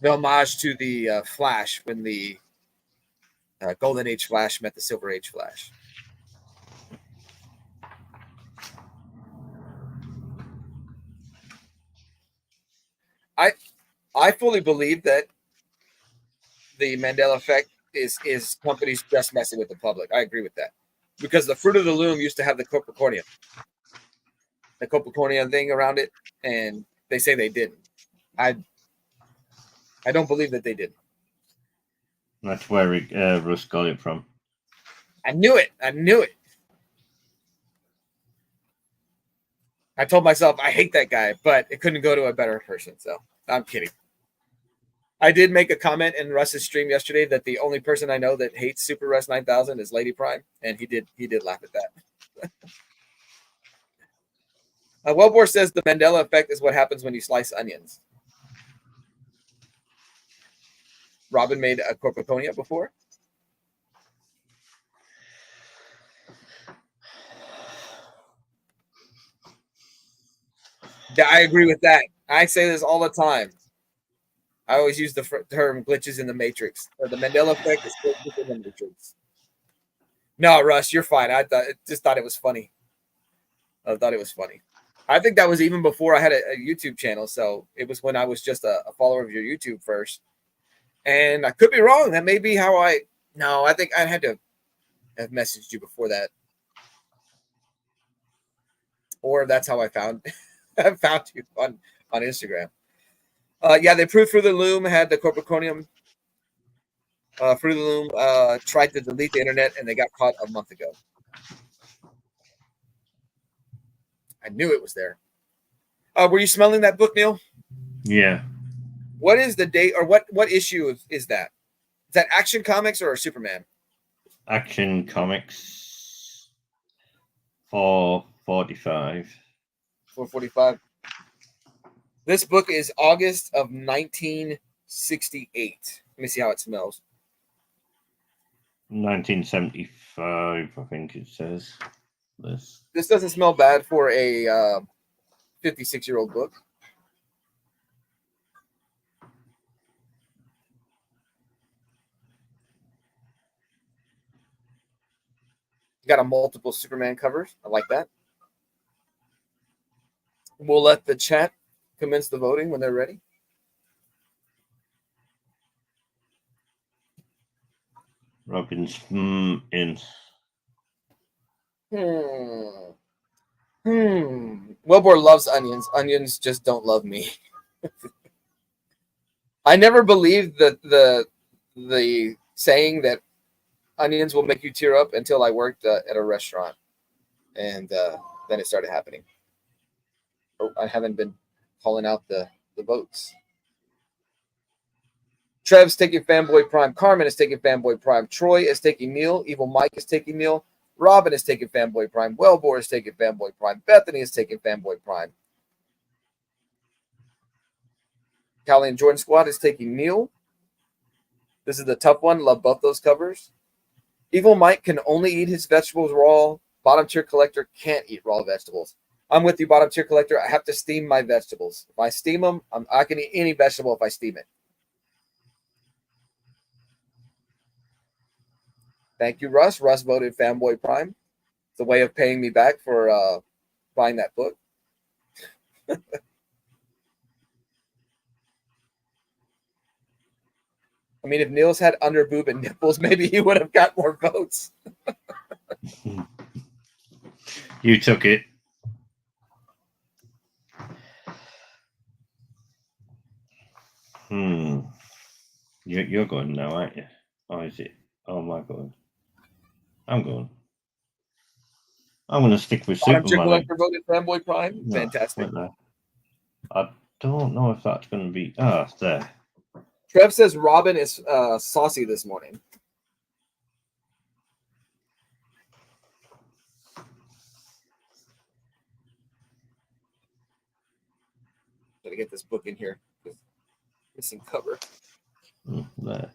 The homage to the Flash when the Golden Age Flash met the Silver Age Flash. I fully believe that the Mandela Effect is companies just messing with the public. I agree with that. Because the Fruit of the Loom used to have the Copercornium thing around it, and they say they didn't. I don't believe that they didn't.
That's where Russ got it from.
I knew it. I told myself I hate that guy, but it couldn't go to a better person. So I'm kidding. I did make a comment in Russ's stream yesterday that the only person I know that hates Super Russ 9000 is Lady Prime, and he did laugh at that. Wellbore says the Mandela Effect is what happens when you slice onions. Robin made a corpoconia before. Yeah, I agree with that. I say this all the time. I always use the term glitches in the matrix. Or the Mandela Effect is glitches in the matrix. No, Russ, you're fine. I just thought it was funny. I think that was even before I had a YouTube channel. So it was when I was just a follower of your YouTube first. And I could be wrong. That may be how I think I had to have messaged you before that. Or that's how I found you on Instagram. Yeah, they proved Fruit of the Loom had the corpiconium. Fruit of the Loom tried to delete the internet, and they got caught a month ago. I knew it was there. Were you smelling that book, Neil?
Yeah.
What is the date, or what issue is that? Is that Action Comics or Superman?
Action Comics 445.
445. This book is August of 1968. Let me see how it smells.
1975, I think it says.
This doesn't smell bad for a 56-year-old book. Got a multiple Superman covers. I like that. We'll let the chat commence the voting when they're ready.
Robin's in.
Wellbore loves onions. Onions just don't love me. I never believed that the saying that onions will make you tear up until I worked at a restaurant, and then it started happening. Oh, I haven't been calling out the votes. Trev's taking Fanboy Prime. Carmen is taking Fanboy Prime. Troy is taking Neil. Evil Mike is taking Neil. Robin is taking Fanboy Prime. Wellbore is taking Fanboy Prime. Bethany is taking Fanboy Prime. Callie and Jordan Squad is taking Neil. This is the tough one. Love both those covers. Evil Mike can only eat his vegetables raw. Bottom tier collector can't eat raw vegetables. I'm with you, bottom tier collector. I have to steam my vegetables. If I steam them, I can eat any vegetable if I steam it. Thank you, Russ. Russ voted Fanboy Prime. It's a way of paying me back for buying that book. I mean, if Niels had under boob and nipples, maybe he would have got more votes.
You took it. You're going now, aren't you? Or is it? Oh my God. I'm going. I'm going to stick with
Bottom tier
Superman.
collector voted Fanboy Prime.
No,
Fantastic.
I don't know if that's going to be. There.
Trev says Robin is saucy this morning. Gotta get this book in here. Missing cover.
There.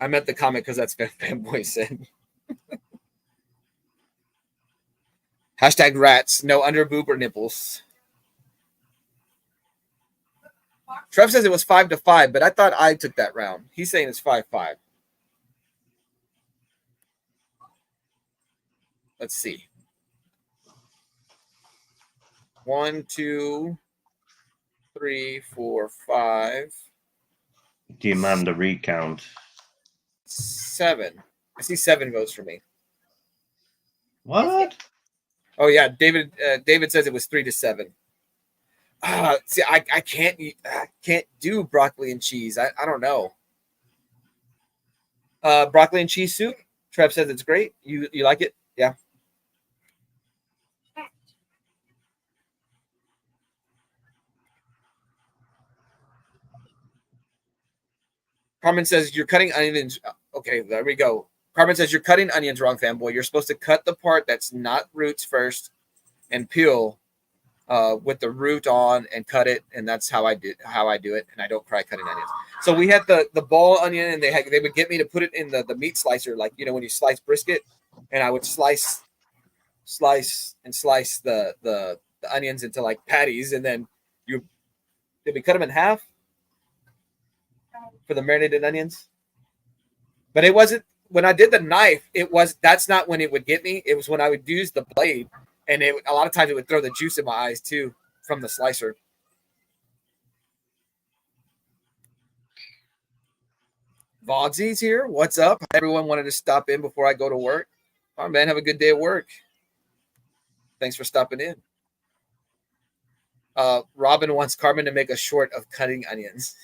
I meant the comment because that's Fanboy said. Hashtag rats. No under boob or nipples. Trev says it was 5-5, but I thought I took that round. He's saying it's 5-5. Let's see. 1, 2, 3, 4, 5.
Demand a recount.
7. I see 7 votes for me.
What?
Oh yeah, David. David says it was 3-7. See, I can't do broccoli and cheese. I don't know. Broccoli and cheese soup. Trev says it's great. You like it? Yeah. Carmen says you're cutting onions. Okay, there we go. Carmen says you're cutting onions wrong, fanboy. You're supposed to cut the part that's not roots first and peel with the root on and cut it, and that's how I do it. And I don't cry cutting onions. So we had the ball onion, and they would get me to put it in the meat slicer, like when you slice brisket, and I would slice the onions into like patties, and then did we cut them in half for the marinated onions? But it wasn't when I did the knife. That's not when it would get me. It was when I would use the blade, and a lot of times it would throw the juice in my eyes too from the slicer. Vogsy's here. What's up? Everyone wanted to stop in before I go to work. All right, man. Have a good day at work. Thanks for stopping in. Robin wants Carmen to make a short of cutting onions.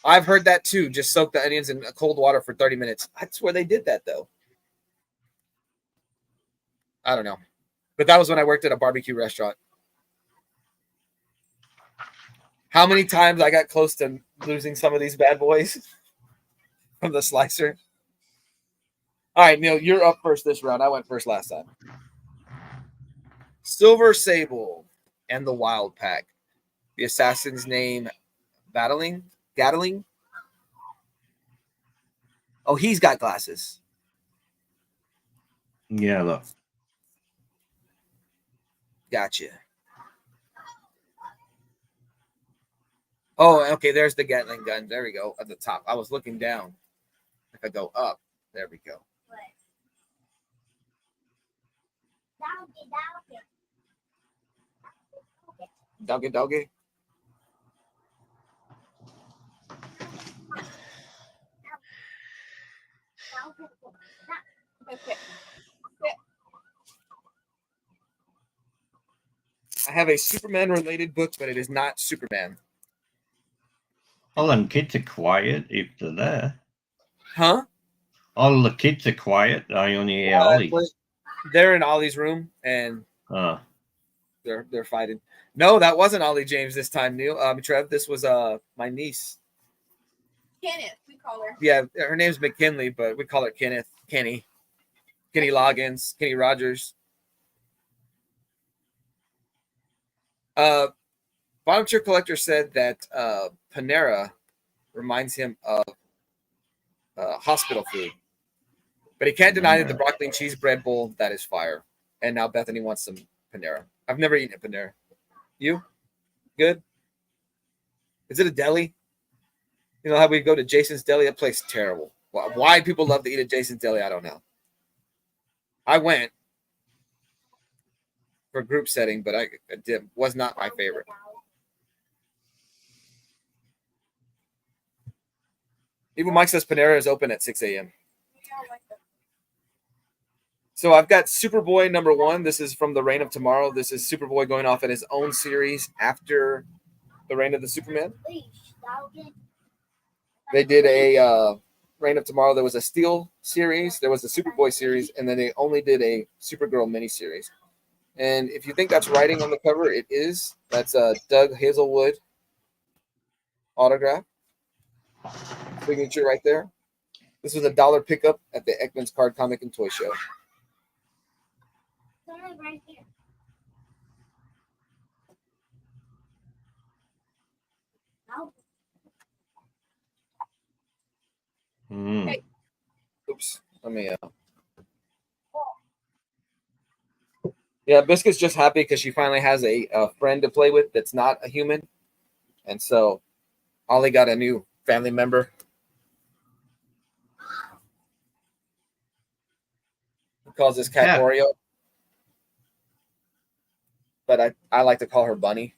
I've heard that too. Just soak the onions in cold water for 30 minutes. That's where they did that, though. I don't know. But that was when I worked at a barbecue restaurant. How many times I got close to losing some of these bad boys from the slicer? All right, Neil, you're up first this round. I went first last time. Silver Sable and the Wild Pack. The assassin's name, Gatling. Oh, he's got glasses.
Yeah, look.
Gotcha. Oh, okay. There's the Gatling gun. There we go. At the top. I was looking down. If I go up, there we go. Doggy.
Okay.
I have a Superman-related book, but it is not Superman.
All them kids are quiet if they're there.
Huh?
All the kids are quiet. I only hear Ollie.
They're in Ollie's room, and they're fighting. No, that wasn't Ollie James this time, Neil. Trev, this was my niece.
Kenneth, we call her.
Yeah, her name's McKinley, but we call her Kenneth. Kenny Loggins, Kenny Rogers. Bottom Tier Collector said that Panera reminds him of hospital food. But he can't deny that the broccoli and cheese bread bowl, that is fire. And now Bethany wants some Panera. I've never eaten at Panera. You? Good? Is it a deli? You know how we go to Jason's Deli? That place is terrible. Why people love to eat at Jason's Deli, I don't know. I went for a group setting, but it was not my favorite. Even Mike says Panera is open at 6 a.m. So I've got Superboy #1. This is from the Reign of Tomorrow. This is Superboy going off in his own series after the Reign of the Superman. They did a Reign of Tomorrow. There was a Steel series, there was a Superboy series, and then they only did a Supergirl miniseries. And if you think that's writing on the cover, it is. That's Doug Hazelwood autograph. Signature right there. This was a $1 pickup at the Ekman's Card Comic and Toy Show.
Right here.
Hey. Oops. Let me. Yeah, Biscuit's just happy because she finally has a friend to play with that's not a human, and so Ollie got a new family member. He calls this cat Oreo, but I like to call her Bunny.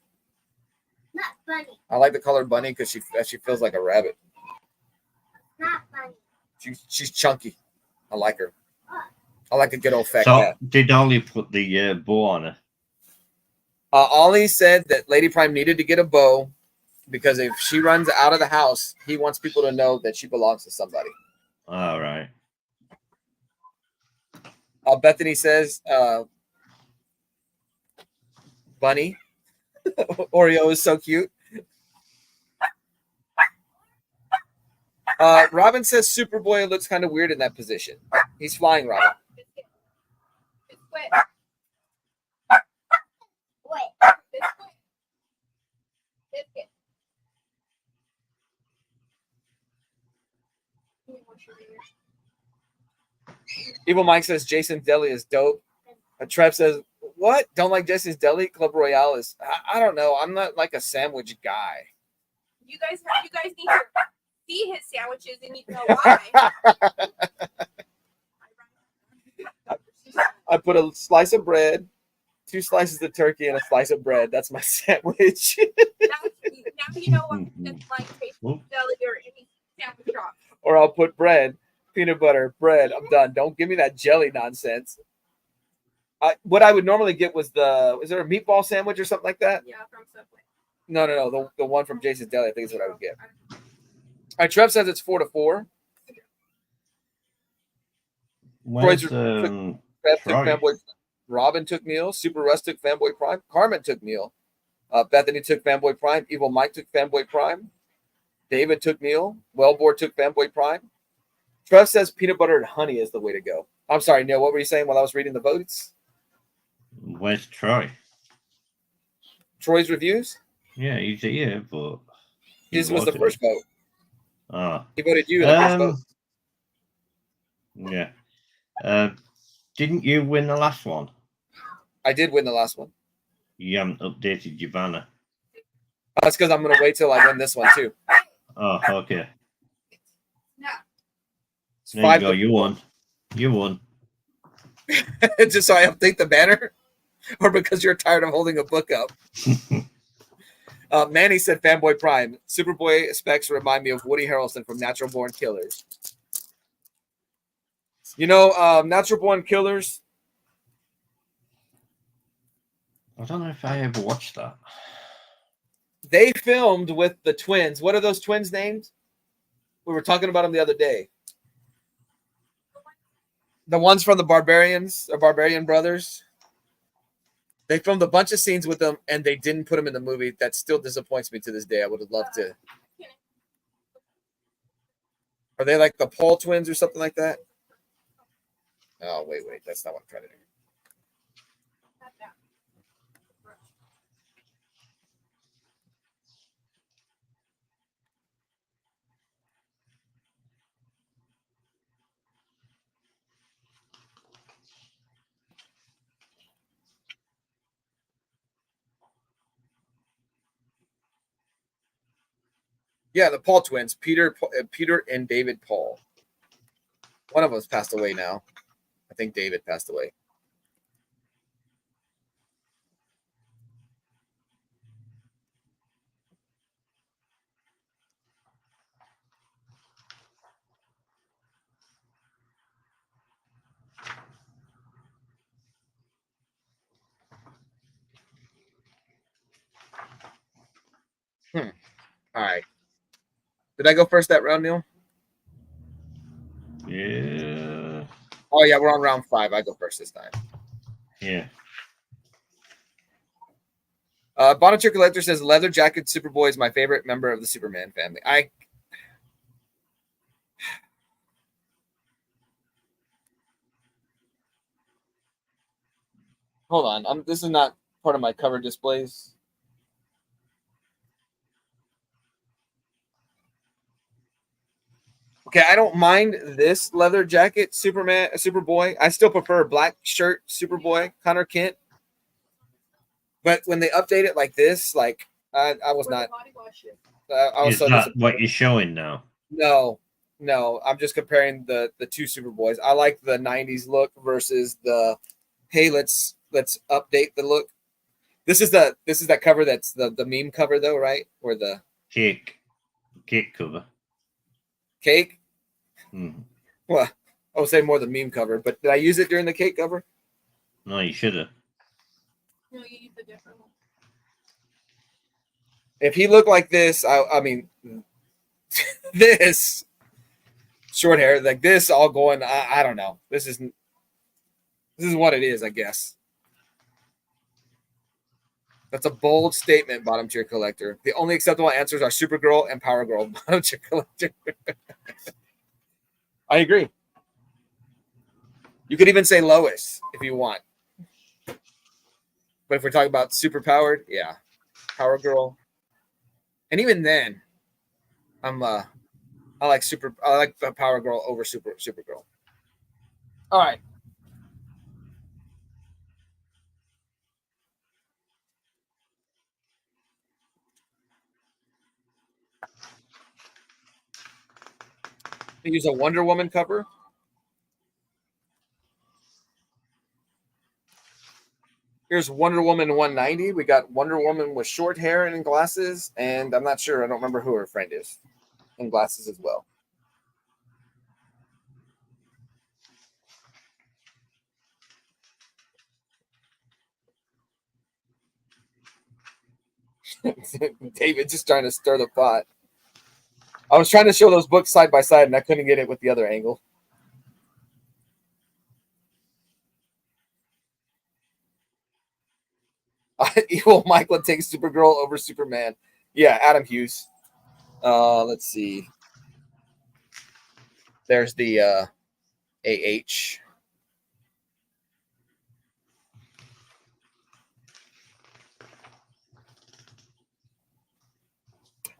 Not Bunny.
I like to call her Bunny because she feels like a rabbit.
Not Bunny.
She's chunky. I like her. I like a good old fat
cat.
So
did Ollie put the bow on her?
Ollie said that Lady Prime needed to get a bow because if she runs out of the house, he wants people to know that she belongs to somebody.
All right.
Bethany says, Bunny. Oreo is so cute. Robin says Superboy looks kind of weird in that position. He's flying, Robin. Evil Mike says Jason's Deli is dope. Trev says, what? Don't like Jason's Deli? Club Royale is, I don't know. I'm not like a sandwich guy.
You guys need to see his sandwiches and you know why.
I put a slice of bread, 2 slices of turkey, and a slice of bread. That's my sandwich.
now you know what it's like Jason's Deli or any sandwich shop.
Or I'll put bread, peanut butter, bread. I'm done. Don't give me that jelly nonsense. What I would normally get was is there a meatball sandwich or something like that?
Yeah, from Subway.
No. The one from Jason's Deli, I think is what I would get. All right, Trev says it's 4-4.
Where's
took Fanboy. Robin took Neil. Super Russ took Fanboy Prime. Carmen took Neil. Bethany took Fanboy Prime. Evil Mike took Fanboy Prime. David took Neil. Wellboard took Fanboy Prime. Trev says peanut butter and honey is the way to go. I'm sorry, Neil. What were you saying while I was reading the votes?
Where's Troy?
Troy's reviews?
Yeah, he's here, but
his was the first vote.
Oh.
He voted you in the first vote.
Yeah. Didn't you win the last one?
I did win the last one.
You haven't updated your banner.
That's because I'm going to wait till I win this one, too.
Oh, okay.
No.
There you go. You won. You won.
Just so I update the banner? Or because you're tired of holding a book up? Manny said Fanboy Prime. Superboy specs remind me of Woody Harrelson from Natural Born Killers. You know, Natural Born Killers.
I don't know if I ever watched that.
They filmed with the twins. What are those twins named? We were talking about them the other day. The ones from the Barbarians, or Barbarian Brothers. They filmed a bunch of scenes with them, and they didn't put them in the movie. That still disappoints me to this day. I would have loved to. Are they like the Paul twins or something like that? Oh, wait. That's not what I'm trying to do. Yeah, the Paul twins, Peter and David Paul. One of them's passed away now. I think David passed away. All right. Did I go first that round, Neil?
Yeah.
Oh, yeah, we're on round 5. I go first this time.
Yeah.
Bonature Collector says Leather Jacket Superboy is my favorite member of the Superman family. Hold on. This is not part of my cover displays. Okay, I don't mind this leather jacket Superboy. I still prefer black shirt Superboy, Connor Kent. But when they update it like this, like I was not. I was
Is
so
that what you're showing now?
No. I'm just comparing the two Superboys. I like the '90s look versus the hey, let's update the look. This is that cover that's the meme cover though, right? Or the
Cake cover.
Cake.
Mm.
Well, I would say more the meme cover, but did I use it during the cake cover?
No, you should have.
No, you used a different one.
If he looked like this, I mean, this short hair like this, all going. I don't know. This is what it is, I guess. That's a bold statement, bottom tier collector. The only acceptable answers are Supergirl and Power Girl, bottom tier collector. I agree. You could even say Lois if you want. But if we're talking about super powered, yeah, Power Girl. And even then, I like Power Girl over Supergirl. All right. They use a Wonder Woman cover. Here's Wonder Woman 190. We got Wonder Woman with short hair and glasses, and I'm not sure. I don't remember who her friend is, and glasses as well. David just trying to stir the pot. I was trying to show those books side by side, and I couldn't get it with the other angle. Evil Michael takes Supergirl over Superman. Yeah, Adam Hughes. Let's see. There's the AH.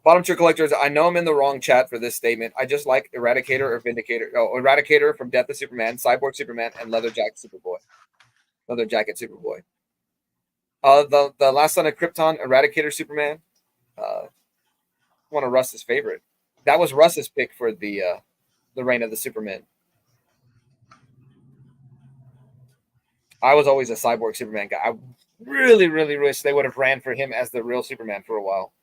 Bottom tier collectors, I know I'm in the wrong chat for this statement. I just like Eradicator or Vindicator. Oh, Eradicator from Death of Superman, Cyborg Superman, and Leather Jacket Superboy. Leather Jacket Superboy. The Last Son of Krypton, Eradicator Superman. One of Russ's favorite. That was Russ's pick for the Reign of the Superman. I was always a Cyborg Superman guy. I really, really wish they would have ran for him as the real Superman for a while.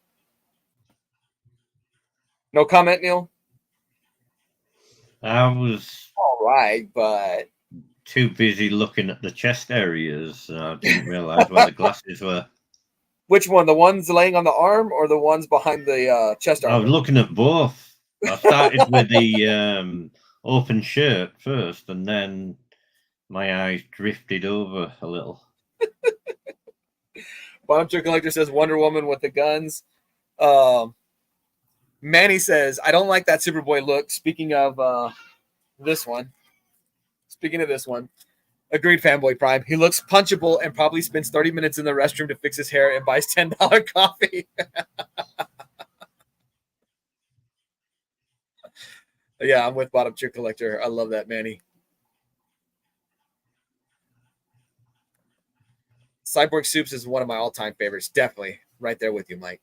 No comment, Neil?
I was
all right, but
too busy looking at the chest areas. I didn't realize where the glasses were.
Which one? The ones laying on the arm or the ones behind the chest armor?
I was looking at both. I started with the open shirt first, and then my eyes drifted over a little.
Bottom tier collector says Wonder Woman with the guns. Manny says, I don't like that Superboy look. Speaking of this one. Agreed, Fanboy Prime. He looks punchable and probably spends 30 minutes in the restroom to fix his hair and buys $10 coffee. Yeah, I'm with Bottom Tier Collector. I love that, Manny. Cyborg Soups is one of my all-time favorites. Definitely right there with you, Mike.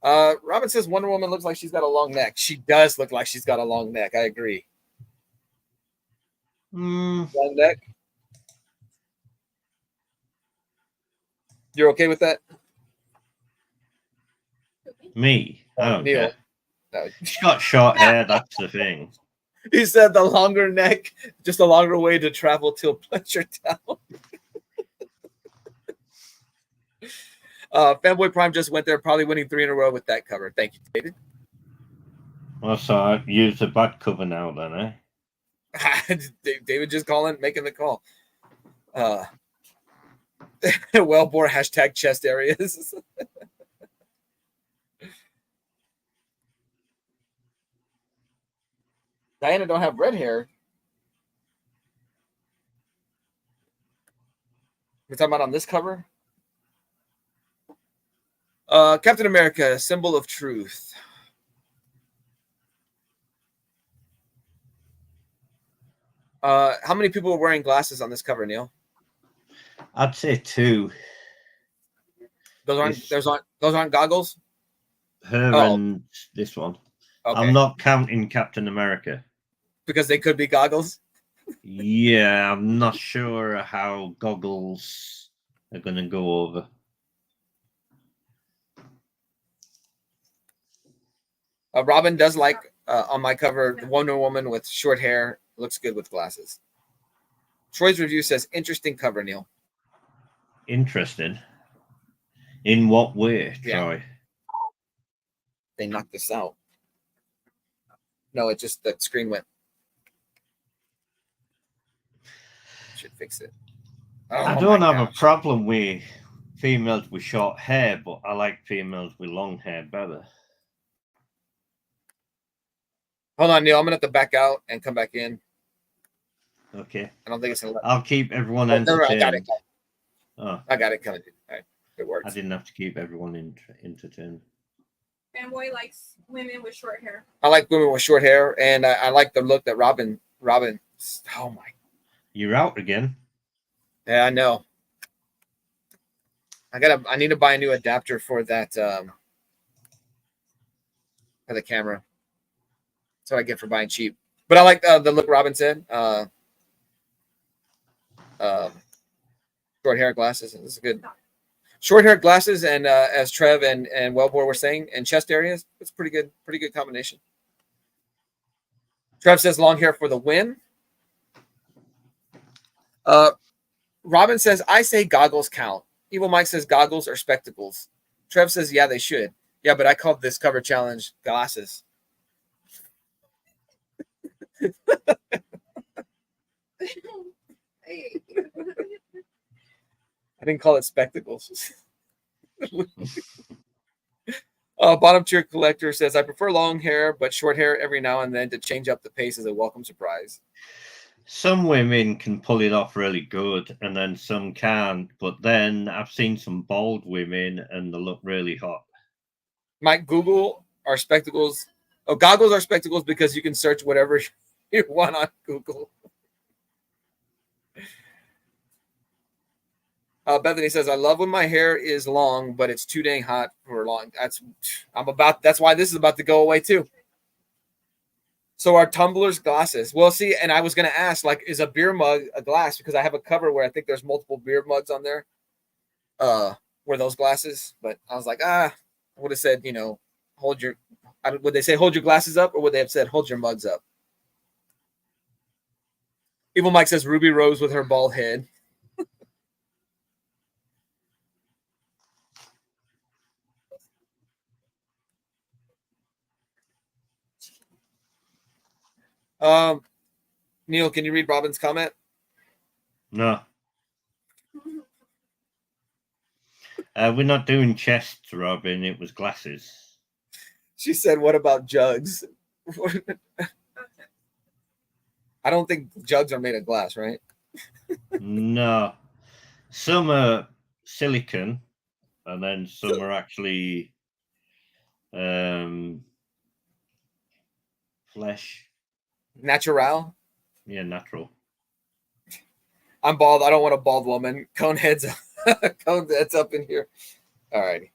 Robin says Wonder Woman looks like she's got a long neck. She does look like she's got a long neck. I agree. Long neck. You're okay with that?
Me? I don't
Neil.
care.
No.
She's got short hair. That's the thing.
He said the longer neck, just a longer way to travel till Pleasure Town. Fanboy Prime just went there, probably winning 3 in a row with that cover. Thank you, David.
Well, so I used a bad cover now, then, eh?
David just making the call. Wellbore hashtag chest areas. Diana don't have red hair. We're talking about on this cover. Captain America, symbol of truth. How many people are wearing glasses on this cover, Neil?
I'd say 2.
Those aren't goggles.
Her and this one.
Okay.
I'm not counting Captain America
because they could be goggles.
Yeah, I'm not sure how goggles are going to go over.
Robin does like on my cover Wonder Woman with short hair. Looks good with glasses. Troy's review says interesting cover, Neil.
Interesting. In what way, Troy?
Yeah. They knocked this out. No, it just the screen went. Should fix it.
I don't have a problem with females with short hair, but I like females with long hair better.
Hold on, Neil. I'm gonna have to back out and come back in.
Okay.
I don't think it's gonna.
I'll keep everyone entertained.
I got it.
Oh.
I got it coming. All right, it works.
I didn't have to keep everyone entertained.
Fanboy likes women with short hair.
I like women with short hair, and I like the look that Robin. Oh my!
You're out again.
Yeah, I know. I need to buy a new adapter for that. For the camera. That's what I get for buying cheap. But I like the look Robin said. Short hair, glasses. This is good. Short hair, glasses, and as Trev and Wellbore were saying, and chest areas. It's pretty good. Pretty good combination. Trev says long hair for the win. Robin says, I say goggles count. Evil Mike says goggles or spectacles. Trev says, yeah, they should. Yeah, but I called this cover challenge glasses. I didn't call it spectacles. Bottom tier collector says, I prefer long hair, but short hair every now and then to change up the pace is a welcome surprise.
Some women can pull it off really good, and then some can't. But then I've seen some bald women, and they look really hot.
Mike, Google are spectacles. Oh, goggles are spectacles because you can search whatever you want on Google. Bethany says, I love when my hair is long, but it's too dang hot for long. That's why this is about to go away too. So our tumblers glasses. Well, see, and I was going to ask, like, is a beer mug a glass? Because I have a cover where I think there's multiple beer mugs on there. Were those glasses? But I was like, I would have said, hold your. Would they say hold your glasses up, or would they have said hold your mugs up? Evil Mike says Ruby Rose with her bald head. Neil, can you read Robin's comment?
No. We're not doing chests, Robin. It was glasses.
She said, what about jugs? I don't think jugs are made of glass, right?
No. Some are silicon, and then some are actually flesh.
Natural?
Yeah, natural.
I'm bald. I don't want a bald woman. Cone heads up in here. All righty.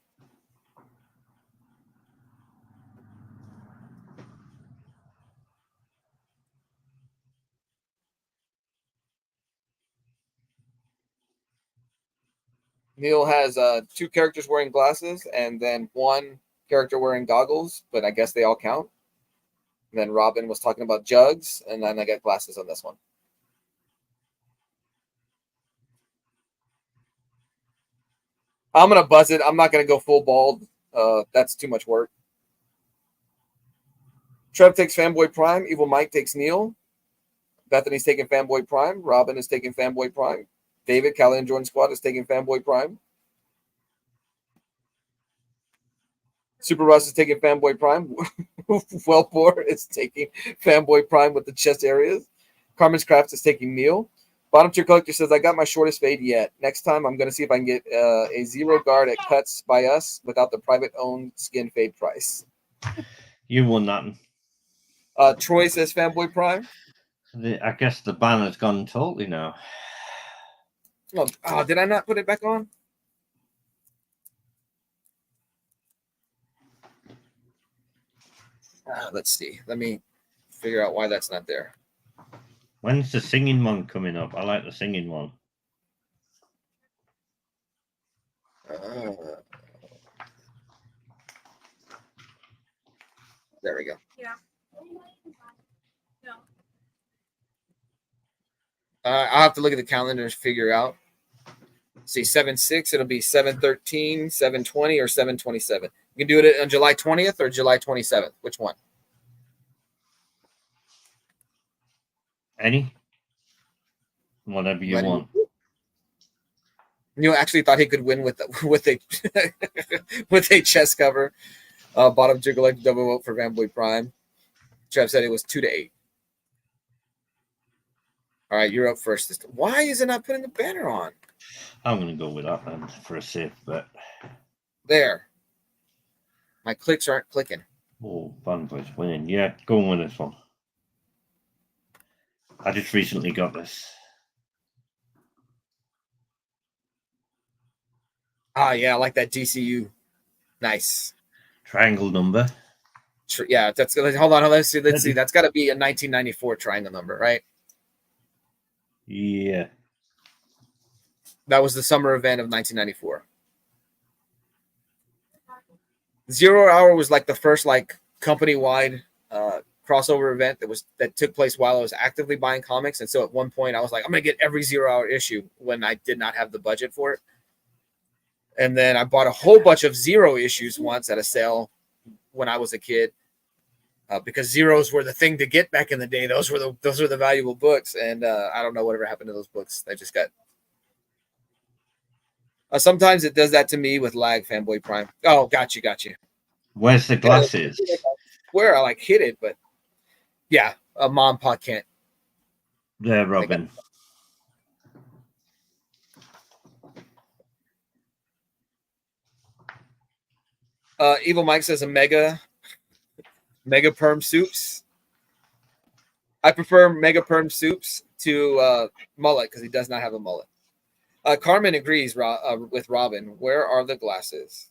Neil has 2 characters wearing glasses and then 1 character wearing goggles, but I guess they all count. And then Robin was talking about jugs, and then I got glasses on this one. I'm going to buzz it. I'm not going to go full bald. That's too much work. Trev takes Fanboy Prime. Evil Mike takes Neil. Bethany's taking Fanboy Prime. Robin is taking Fanboy Prime. David, Callie, and Jordan Squad is taking Fanboy Prime. Super Russ is taking Fanboy Prime. Wellpore is taking Fanboy Prime with the chest areas. Carmen's Crafts is taking Neil. Bottom tier collector says, I got my shortest fade yet. Next time, I'm going to see if I can get a 0 guard at cuts by us without the private owned skin fade price.
You won that one.
Troy says Fanboy Prime.
I guess the banner's gone totally now.
Oh, did I not put it back on? Let's see. Let me figure out why that's not there.
When's the singing one coming up? I like the singing one.
There we go.
Yeah. No.
I'll have to look at the calendar and figure out. See, 7/6, it'll be 7/13, 7/20, or 7/27. You can do it on July 20th or July 27th. Which one?
Any? Whatever you want.
You actually thought he could win with a with a chest cover. Bottom tier collector double vote for Fanboy Prime. Trev said it was 2-8. All right, you're up first. Why is it not putting the banner on?
I'm going to go with that then for a safe bet.
There. My clicks aren't clicking.
Oh, Fanboy's winning. Yeah, go and win this one. I just recently got this.
Yeah, I like that DCU. Nice.
Triangle number.
Yeah, that's good. Hold on. Let's see. That's got to be a 1994 triangle number, right?
Yeah.
That was the summer event of 1994. 0 Hour was like the first like company-wide crossover event that took place while I was actively buying comics. And so at one point I was like, I'm gonna get every 0 Hour issue when I did not have the budget for it. And then I bought a whole bunch of 0 issues once at a sale when I was a kid, because zeros were the thing to get back in the day. Those were the valuable books, and I don't know whatever happened to those books. They just got. Sometimes it does that to me with lag. Fanboy Prime. Oh, got you.
Where's the glasses?
Where I like hit it, but yeah, a mom pot can't.
There, Robin.
Evil Mike says a mega perm soups. I prefer mega perm soups to mullet because he does not have a mullet. Carmen agrees with Robin. Where are the glasses?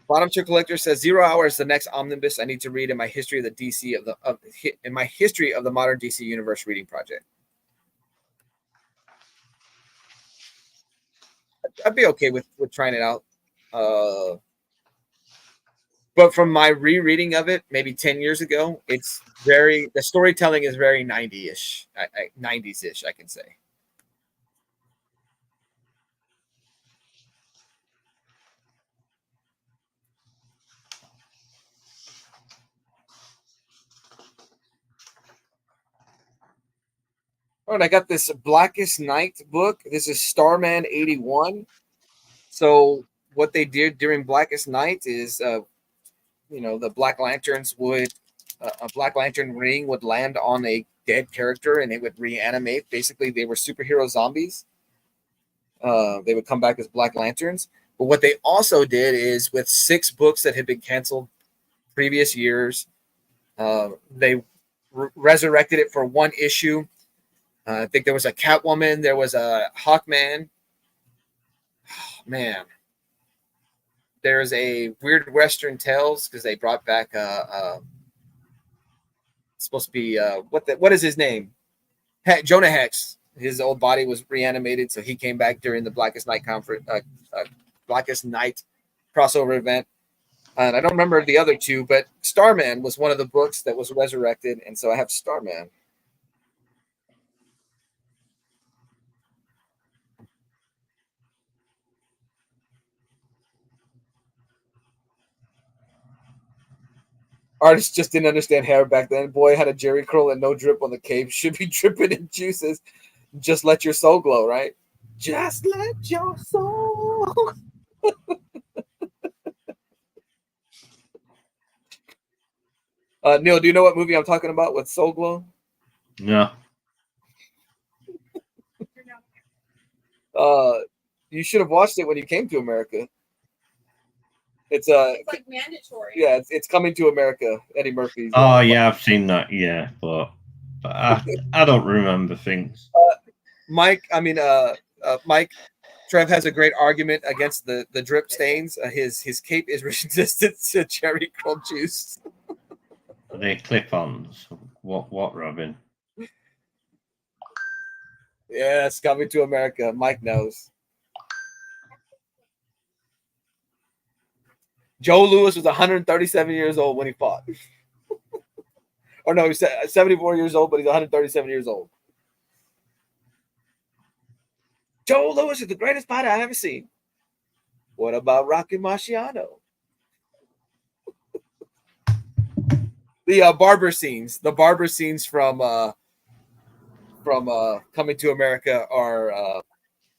Bottom tier collector says 0 Hour is the next omnibus I need to read in my history of the DC in my history of the modern DC universe reading project. I'd be okay with trying it out. But from my rereading of it, maybe 10 years ago, the storytelling is very 90-ish, 90s-ish, I can say. All right, I got this Blackest Night book. This is Starman 81. So what they did during Blackest Night is, the Black Lanterns a Black Lantern ring would land on a dead character and it would reanimate. Basically, they were superhero zombies. They would come back as Black Lanterns. But what they also did is with 6 books that had been canceled previous years, they resurrected it for 1 issue. I think there was a Catwoman. There was a Hawkman. Oh, man. There's a Weird Western Tales because they brought back it's supposed to be what is his name? Jonah Hex. His old body was reanimated, so he came back during the Blackest Night Blackest Night crossover event. And I don't remember the other two, but Starman was one of the books that was resurrected, and so I have Starman. Artists just didn't understand hair back then. Boy had a Jerry curl and no drip on the cape. Should be dripping in juices. Just let your soul glow, right? Just let your soul. Neil, do you know what movie I'm talking about with Soul Glow?
No.
You should have watched it when you came to America. It's
like mandatory.
Yeah, it's Coming to America. Eddie Murphy's.
Oh yeah, I've seen that. Yeah, but I don't remember things.
Mike, Trev has a great argument against the drip stains. His cape is resistant to cherry curl juice.
Are they clip-ons? What, Robin?
Yes, Coming to America. Mike knows. Joe Louis was 137 years old when he fought. Or no, he's 74 years old, but he's 137 years old. Joe Louis is the greatest fighter I've ever seen. What about Rocky Marciano? The barber scenes from Coming to America are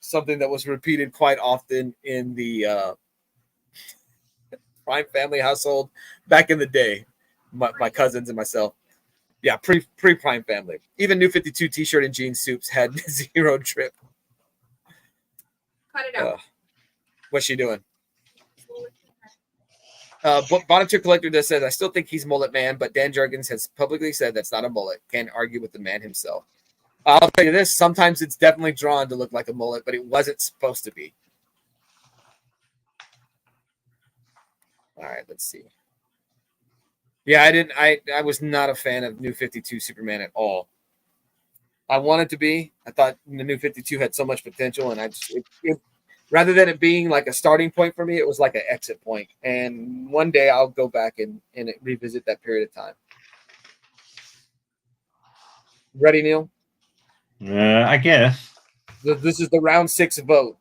something that was repeated quite often in the Prime family household back in the day. My cousins and myself. Yeah, pre-Prime family. Even New 52 t-shirt and jean suits had zero drip.
Cut it out.
What's she doing? Bonneteer Collector just says, I still think he's mullet man, but Dan Jurgens has publicly said that's not a mullet. Can't argue with the man himself. I'll tell you this, sometimes it's definitely drawn to look like a mullet, but it wasn't supposed to be. All right, let's see. Yeah, I was not a fan of New 52 Superman at all. I wanted to be. I thought the New 52 had so much potential, and rather than it being like a starting point for me, it was like an exit point. And one day I'll go back and revisit that period of time. Ready, Neil?
I guess.
This is the round 6 vote.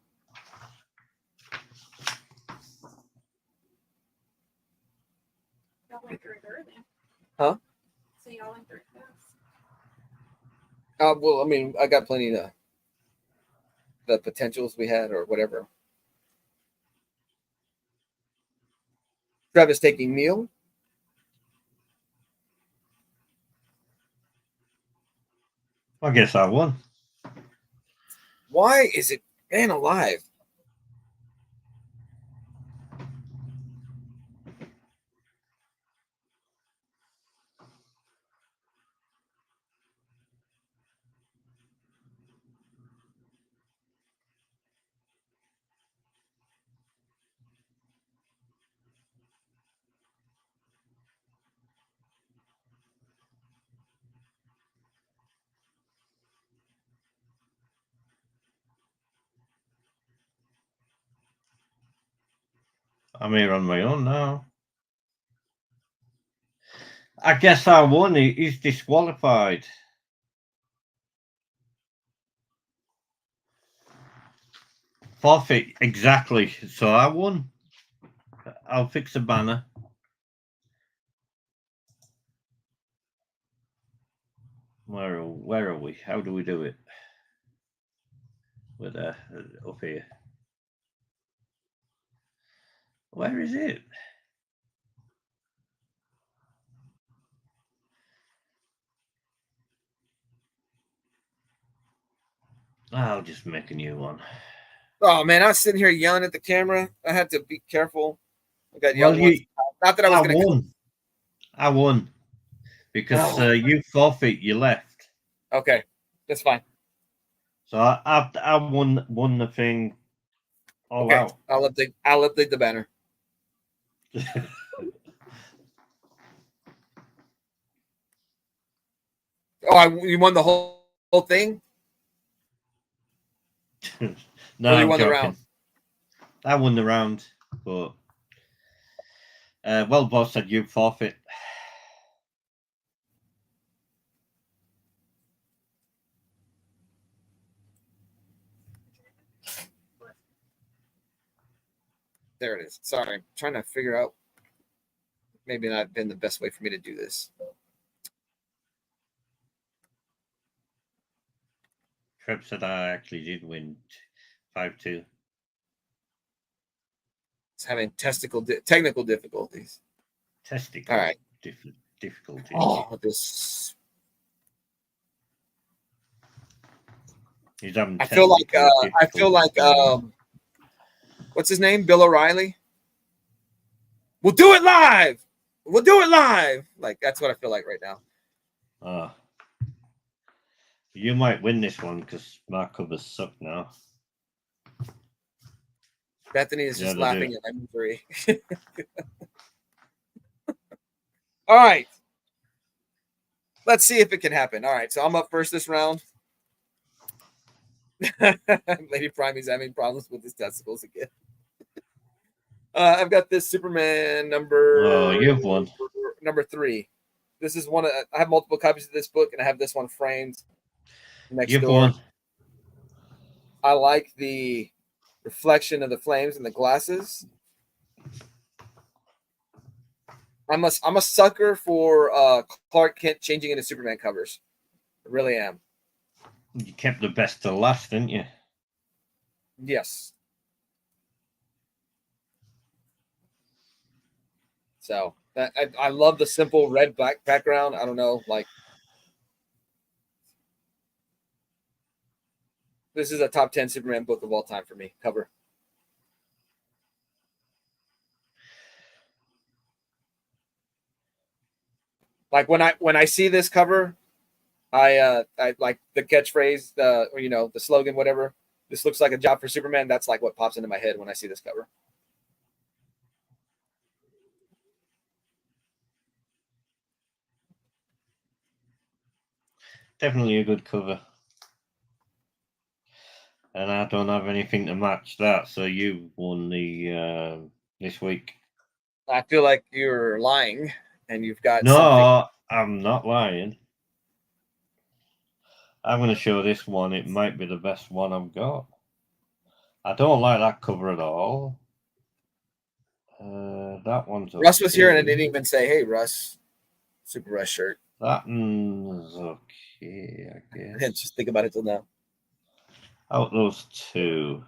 Y'all went through it early.
Huh?
So y'all went through it fast.
Well, I mean, I got plenty of the potentials we had or whatever. Travis taking Neil.
I guess I won.
Why is it man alive?
I'm here on my own now. I guess I won. He's disqualified. Forfeit, exactly. So I won. I'll fix the banner. Where are we? How do we do it? With up here. Where is it? I'll just make a new one.
Oh man, I was sitting here yelling at the camera. I had to be careful. I got yelled once. Not that I was going to.
I won because you forfeit. You left.
Okay, that's fine.
So I won the thing all out.
I'll update the banner. You won the whole thing?
No,
Or you
I'm
won the
joking.
round.
I won the round, but well, boss said you forfeit.
There it is. Sorry, I'm trying to figure out. Maybe not been the best way for me to do this.
Trev said I actually did win 5-2.
It's having technical difficulties.
Testicle.
All right.
Difficulties.
Oh, this.
He's having
I feel like
difficulties.
what's his name? Bill O'Reilly. We'll do it live. We'll do it live. Like that's what I feel like right now.
You might win this one because my covers suck now.
Bethany is just laughing
do.
at my misery. All right. Let's see if it can happen. All right. So I'm up first this round. Lady Primey's having problems with his testicles again. I've got this Superman number.
Oh, you've won.
Number 3. This is one. I have multiple copies of this book, and I have this one framed next
you've
door.
Won.
I like the reflection of the flames in the glasses. I'm a sucker for Clark Kent changing into Superman covers. I really am.
You kept the best to last, didn't you?
Yes. So I love the simple red black background. I don't know, like this is a top 10 Superman book of all time for me. Cover. Like when I see this cover, I like the catchphrase, the slogan, whatever. This looks like a job for Superman. That's like what pops into my head when I see this cover.
Definitely a good cover. And I don't have anything to match that, so you won the this week.
I feel like you're lying, and you've got
No,
something.
I'm not lying. I'm going to show this one. It might be the best one I've got. I don't like that cover at all. That one's okay.
Russ was here, and I didn't even say, "Hey, Russ, Super Russ shirt."
That one's okay, I guess.
I didn't just think about it till now.
Out those two.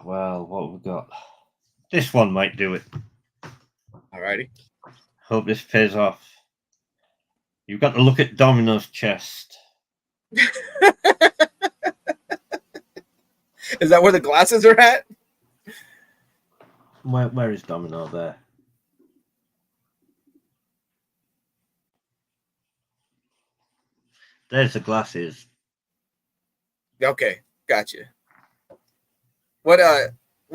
Well, what have we got? This one might do it.
Alrighty.
Hope this pays off. You've got to look at Domino's chest.
Is that where the glasses are at?
Where is Domino there? There's the glasses.
Okay, gotcha. What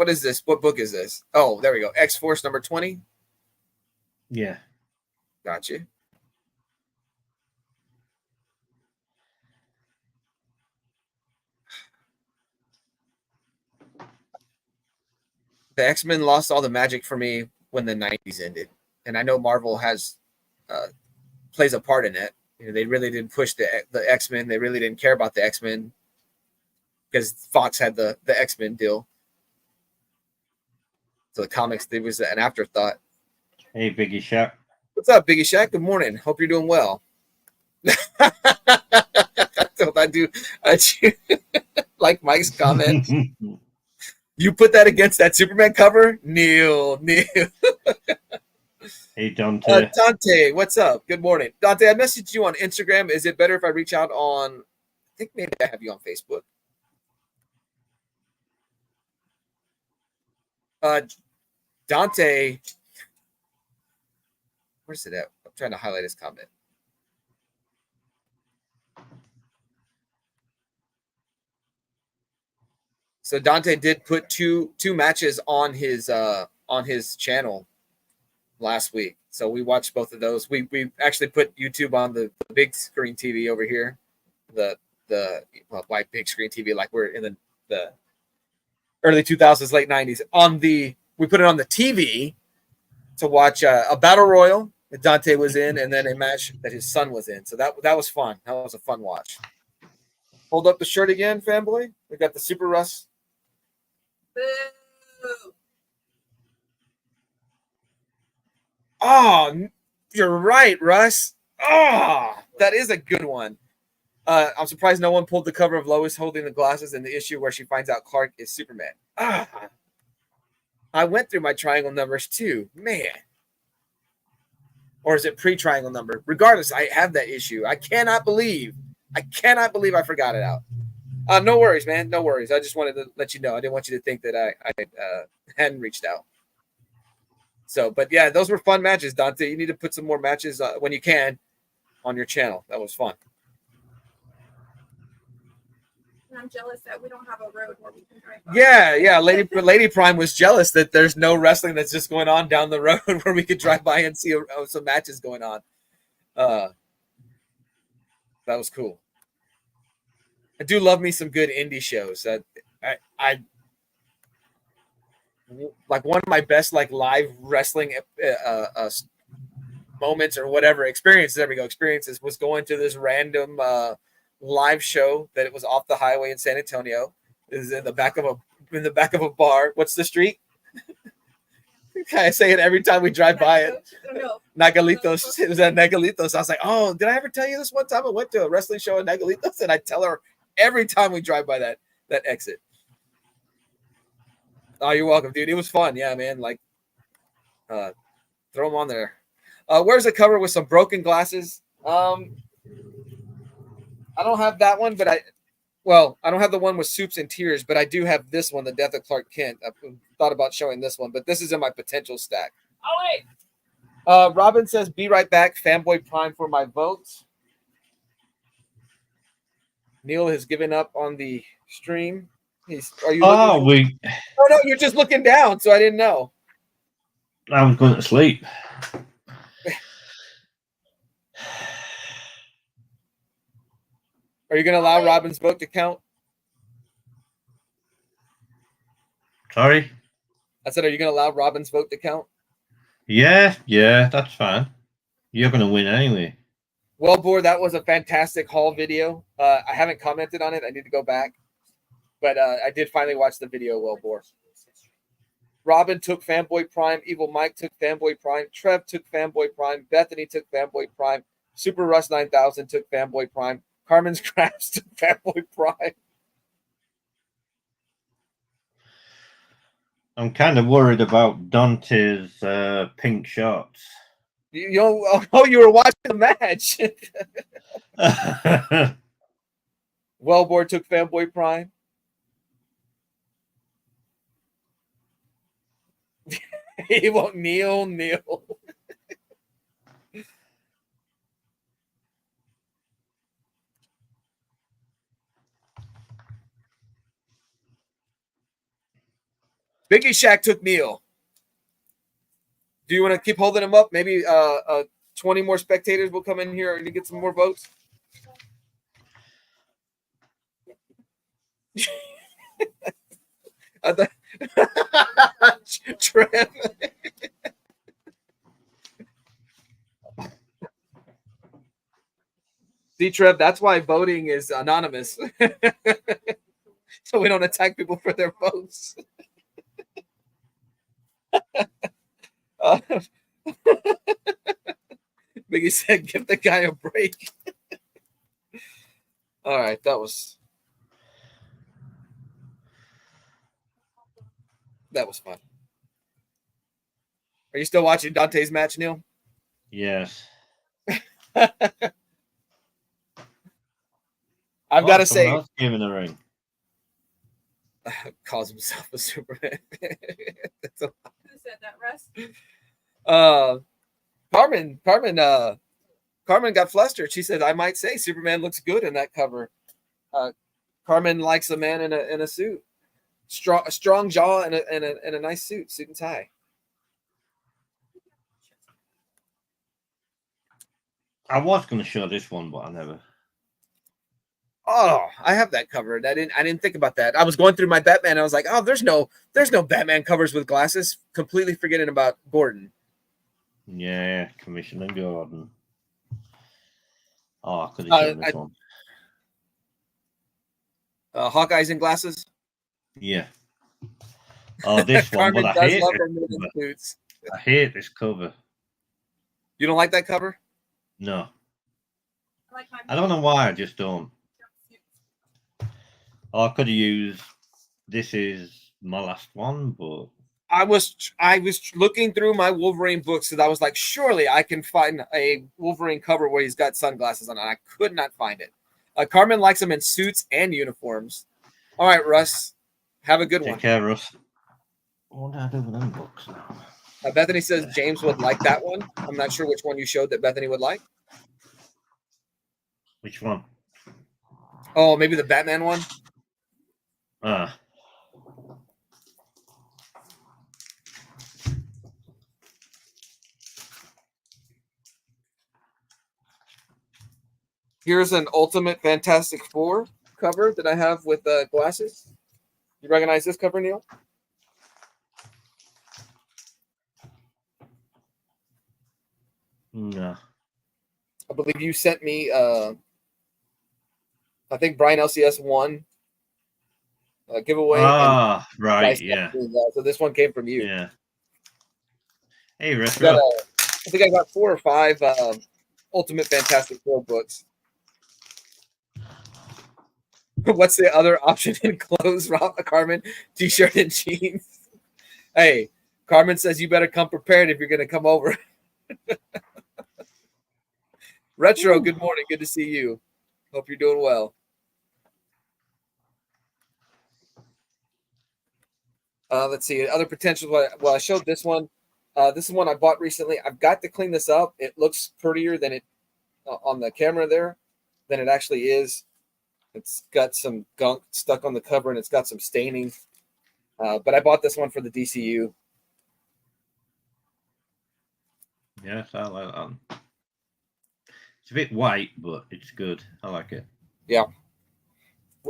is this? What book is this? Oh, there we go. X-Force number 20.
Yeah.
Gotcha. The X-Men lost all the magic for me when the 90s ended. And I know Marvel has plays a part in it. They really didn't push the X-Men. They really didn't care about the X-Men because Fox had the X-Men deal. So the comics, there was an afterthought.
Hey, Biggie Shaq.
What's up, Biggie Shaq? Good morning. Hope you're doing well. I do like Mike's comment. You put that against that Superman cover? Neil.
Hey, Dante.
Dante, what's up? Good morning. Dante, I messaged you on Instagram. Is it better if I reach out on, I think maybe I have you on Facebook. Dante, where's it at? I'm trying to highlight his comment. So Dante did put two matches on his channel last week. So we watched both of those. We actually put YouTube on the big screen TV over here, the white big screen TV, like we're in the early 2000s, late 90s. We put it on the TV to watch a battle royal that Dante was in, and then a match that his son was in. So that was fun. That was a fun watch. Hold up the shirt again, fanboy. We got the Super Russ.
Boo.
Oh, you're right, Russ. Oh, that is a good one. I'm surprised no one pulled the cover of Lois holding the glasses in the issue where she finds out Clark is Superman. I went through my triangle numbers too, man. Or is it pre-triangle number? Regardless, I have that issue. I cannot believe I forgot it out. No worries, man. No worries. I just wanted to let you know. I didn't want you to think that I hadn't reached out. So, but yeah, those were fun matches, Dante. You need to put some more matches when you can on your channel. That was fun.
And I'm jealous that we don't have a road where we can drive by.
Yeah. Lady Prime was jealous that there's no wrestling that's just going on down the road where we could drive by and see some matches going on. That was cool. I do love me some good indie shows. I like one of my best like live wrestling moments or whatever experiences. There we go. Experiences was going to this random live show that it was off the highway in San Antonio. It was in the back of a bar. What's the street? I say it every time we drive by it. Nagalitos. It was at Nagalitos. I was like, oh, did I ever tell you this one time? I went to a wrestling show in Nagalitos, and I tell her every time we drive by that exit. Oh, you're welcome, dude. It was fun. Yeah, man. Like, throw them on there. Where's the cover with some broken glasses? I don't have that one, but I don't have the one with Soups and Tears, but I do have this one, The Death of Clark Kent. I thought about showing this one, but this is in my potential stack.
Oh, wait.
Robin says, be right back. Fanboy Prime for my votes. Neil has given up on the stream. Are you looking? Oh, no, you're just looking down, so I didn't know.
I was going to sleep.
Are you going to allow Robin's vote to count?
Sorry?
I said, are you going to allow Robin's vote to count?
Yeah, that's fine. You're going to win anyway.
Well, Boar, that was a fantastic haul video. I haven't commented on it. I need to go back. But I did finally watch the video, Well, Boar. Robin took Fanboy Prime. Evil Mike took Fanboy Prime. Trev took Fanboy Prime. Bethany took Fanboy Prime. Super Russ 9000 took Fanboy Prime. Carmen's Crafts took Fanboy Prime.
I'm kind of worried about Dante's pink shorts.
You were watching the match. Wellboard took Fanboy Prime. He won't kneel. Biggie Shack took Neil. Do you want to keep holding him up? Maybe 20 more spectators will come in here and get some more votes. Trev. See, Trev, that's why voting is anonymous. So we don't attack people for their votes. Biggie said, give the guy a break. All right, that was fun. Are you still watching Dante's match, Neil?
Yes.
I've got to say,
give him the ring.
Calls himself a Superman.
Who said that, Russ?
Carmen got flustered. She said, "I might say Superman looks good in that cover." Carmen likes a man in a suit, a strong jaw, and a nice suit and tie.
I was going to show this one, but I never.
Oh, I have that covered. I didn't think about that. I was going through my Batman. And I was like, oh, there's no Batman covers with glasses. Completely forgetting about Gordon.
Yeah, Commissioner Gordon. Oh, I could have shown this one.
Hawkeye's in glasses.
Yeah. Oh, this one, but I hate
this.
I hate this cover.
You don't like that cover?
No. I don't know why. I just don't. Oh, I could have used. This is my last one, but
I was looking through my Wolverine books and I was like, surely I can find a Wolverine cover where he's got sunglasses on, and I could not find it. Carmen likes them in suits and uniforms. All right, Russ, have a good one.
Take care, Russ. What do I do with them books now?
Bethany says James would like that one. I'm not sure which one you showed that Bethany would like.
Which one?
Oh, maybe the Batman one. Here's an Ultimate Fantastic Four cover that I have with glasses. You recognize this cover, Neil?
No.
I believe you sent me, I think Brian LCS won a giveaway.
Right, yeah.
So this one came from you.
Yeah. Hey, Retro.
I think I got 4 or 5 Ultimate Fantastic Four books. What's the other option in clothes, Carmen? T-shirt and jeans. Hey, Carmen says you better come prepared if you're going to come over. Retro, good morning. Good to see you. Hope you're doing well. Let's see. Other potential. Well, I showed this one. This is one I bought recently. I've got to clean this up. It looks prettier than it on the camera there than it actually is. It's got some gunk stuck on the cover, and it's got some staining. But I bought this one for the DCU.
Yes, I like that one. It's a bit white, but it's good. I like it.
Yeah.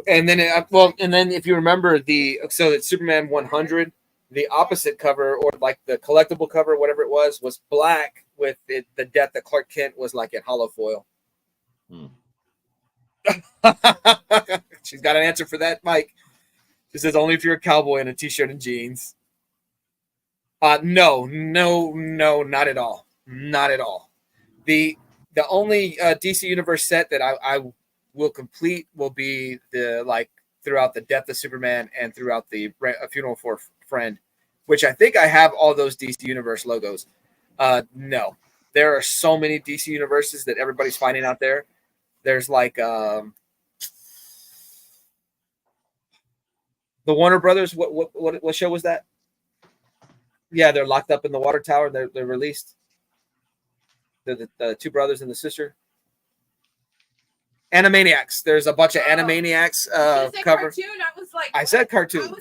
And then, and then if you remember so it's Superman 100, the opposite cover, or like the collectible cover, whatever it was black with the death that Clark Kent was like in hollow foil. She's got an answer for that, Mike. She says only if you're a cowboy in a t-shirt and jeans. No, not at all. Not at all. The only DC Universe set that I will complete will be throughout the Death of Superman and throughout the Funeral for a Friend, which I think I have all those DC Universe logos. No, there are so many DC Universes that everybody's finding out there. There's like the Warner Brothers. What show was that? Yeah, they're locked up in the water tower. They're released. They're the 2 brothers and the sister. Animaniacs. There's a bunch of Animaniacs cover.
Cartoon? I was like,
I said cartoon.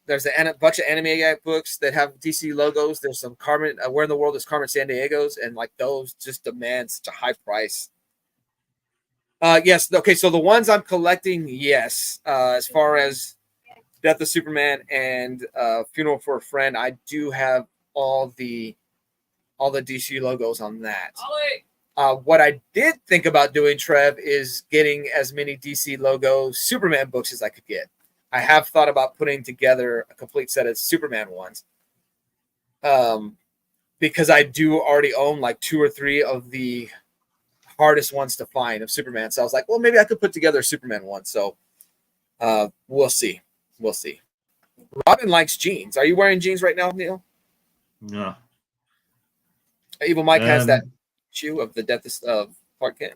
There's a bunch of Animaniac books that have DC logos. There's some Carmen. Where in the world is Carmen Sandiego's? And like those just demand such a high price. Yes. Okay. So the ones I'm collecting, yes. As far as Death of Superman and Funeral for a Friend, I do have all the DC logos on that. What I did think about doing, Trev, is getting as many DC logo Superman books as I could get. I have thought about putting together a complete set of Superman ones, because I do already own like 2 or 3 of the hardest ones to find of Superman. So I was like, well, maybe I could put together a Superman one. So we'll see. We'll see. Robin likes jeans. Are you wearing jeans right now, Neil?
No.
Evil Mike has that shoe of the Death of Clark Kent.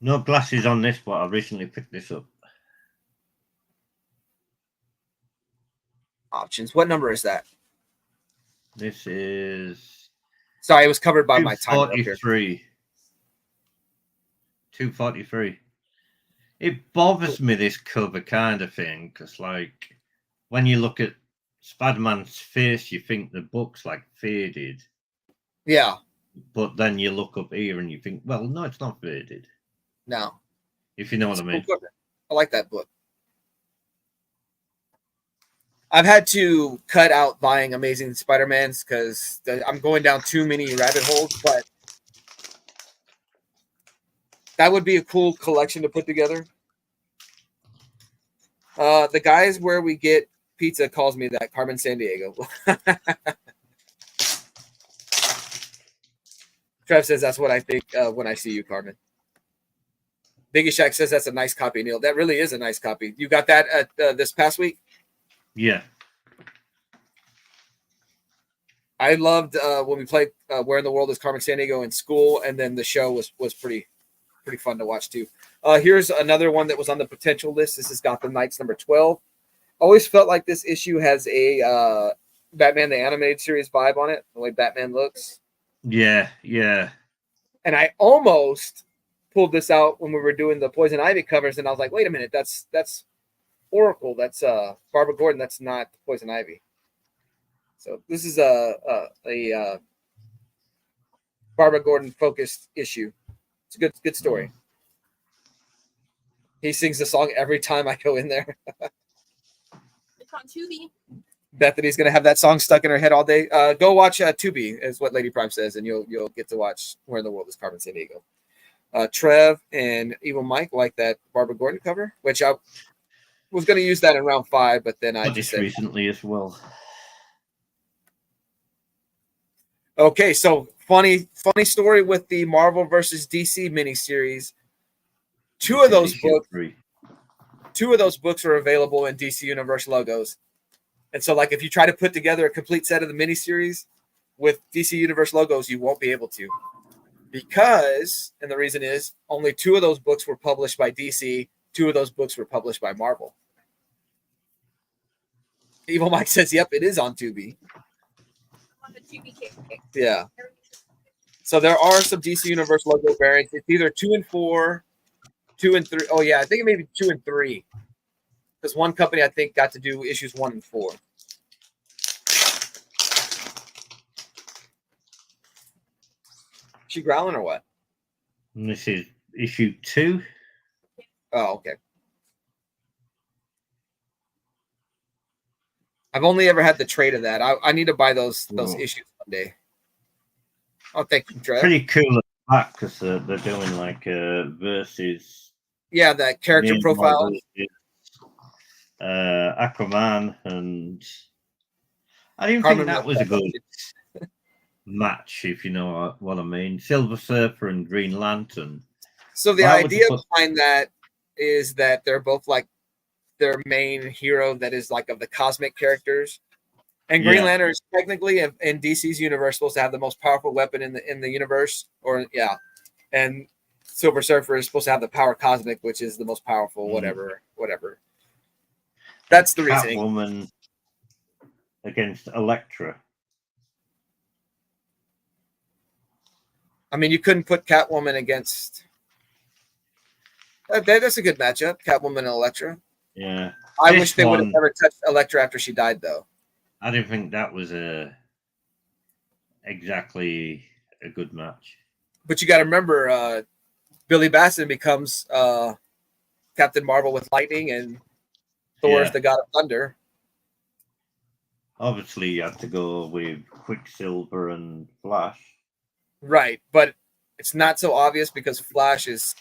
No glasses on this, but I recently picked this up.
Options. What number is that?
This is.
Sorry, it was covered by my time.
243. 243. It bothers me, this cover kind of thing, because like when you look at Spider-Man's face, you think the book's like faded.
Yeah.
But then you look up here and you think, well, no, it's not faded.
No.
If you know what I mean.
Cool. I like that book. I've had to cut out buying Amazing Spider-Mans because I'm going down too many rabbit holes, but that would be a cool collection to put together. The guys where we get pizza calls me that, Carmen Sandiego. Trev says that's what I think when I see you, Carmen. Biggie Shack says that's a nice copy, Neil. That really is a nice copy. You got that at this past week?
Yeah.
I loved when we played Where in the World is Carmen Sandiego in school, and then the show was pretty fun to watch too. Here's another one that was on the potential list. This is Gotham Knights number 12. Always felt like this issue has a Batman the Animated Series vibe on it, the way Batman looks.
Yeah, yeah.
And I almost pulled this out when we were doing the Poison Ivy covers, and I was like, wait a minute, that's Oracle. That's Barbara Gordon. That's not Poison Ivy. So this is a Barbara Gordon focused issue. It's a good story. He sings the song every time I go in there.
It's on Tubi.
Bethany's gonna have that song stuck in her head all day. Go watch Tubi, is what Lady Prime says, and you'll get to watch Where in the World is Carmen Sandiego. Trev and Evil Mike like that Barbara Gordon cover, which I was going to use that in round 5, but then I just said
recently as well.
Okay, so funny story with the Marvel versus DC miniseries. Two of those books are available in DC Universe logos. And so, like, if you try to put together a complete set of the miniseries with DC Universe logos, you won't be able to. Because, and the reason is, only 2 of those books were published by DC. 2 of those books were published by Marvel. Evil Mike says, yep, it is on Tubi.
On the Tubi kick.
Yeah. So there are some DC Universe logo variants. It's either 2 and 4, 2 and 3. Oh, yeah, I think it may be 2 and 3. Because one company, I think, got to do issues 1 and 4. She growling or what?
And this is issue 2.
Oh, okay. I've only ever had the trade of that. I need to buy those issues one day. Oh, thank you, Trev.
Pretty cool at the back because they're doing like versus.
Yeah, that character profile.
Aquaman, and I didn't
Carmen
think that was a good match, if you know what I mean. Silver Surfer and Green Lantern.
So the idea behind that is that they're both like their main hero that is like of the cosmic characters, and Green Lantern is technically in DC's universe supposed to have the most powerful weapon in the universe, and Silver Surfer is supposed to have the power cosmic, which is the most powerful, whatever. That's the reasoning.
Catwoman against Elektra.
I mean, you couldn't put Catwoman against. That's a good matchup, Catwoman and Elektra.
Yeah.
I wish they would have never touched Elektra after she died, though.
I didn't think that was exactly a good match.
But you got to remember, Billy Batson becomes Captain Marvel with lightning, and Thor is the god of thunder.
Obviously, you have to go with Quicksilver and Flash. Right,
but it's not so obvious because Flash is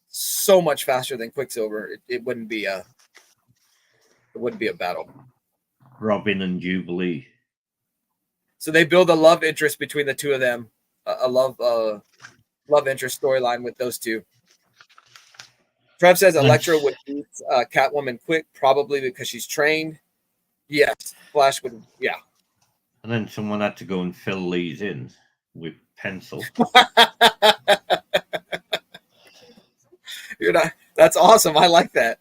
so much faster than Quicksilver. It wouldn't be a battle.
Robin and Jubilee.
So they build a love interest between the two of them, a love interest storyline with those two. Trev says Elektra would beat Catwoman quick, probably because she's trained. Yes, Flash would, yeah.
And then someone had to go and fill these in with pencil.
That's awesome. I like that.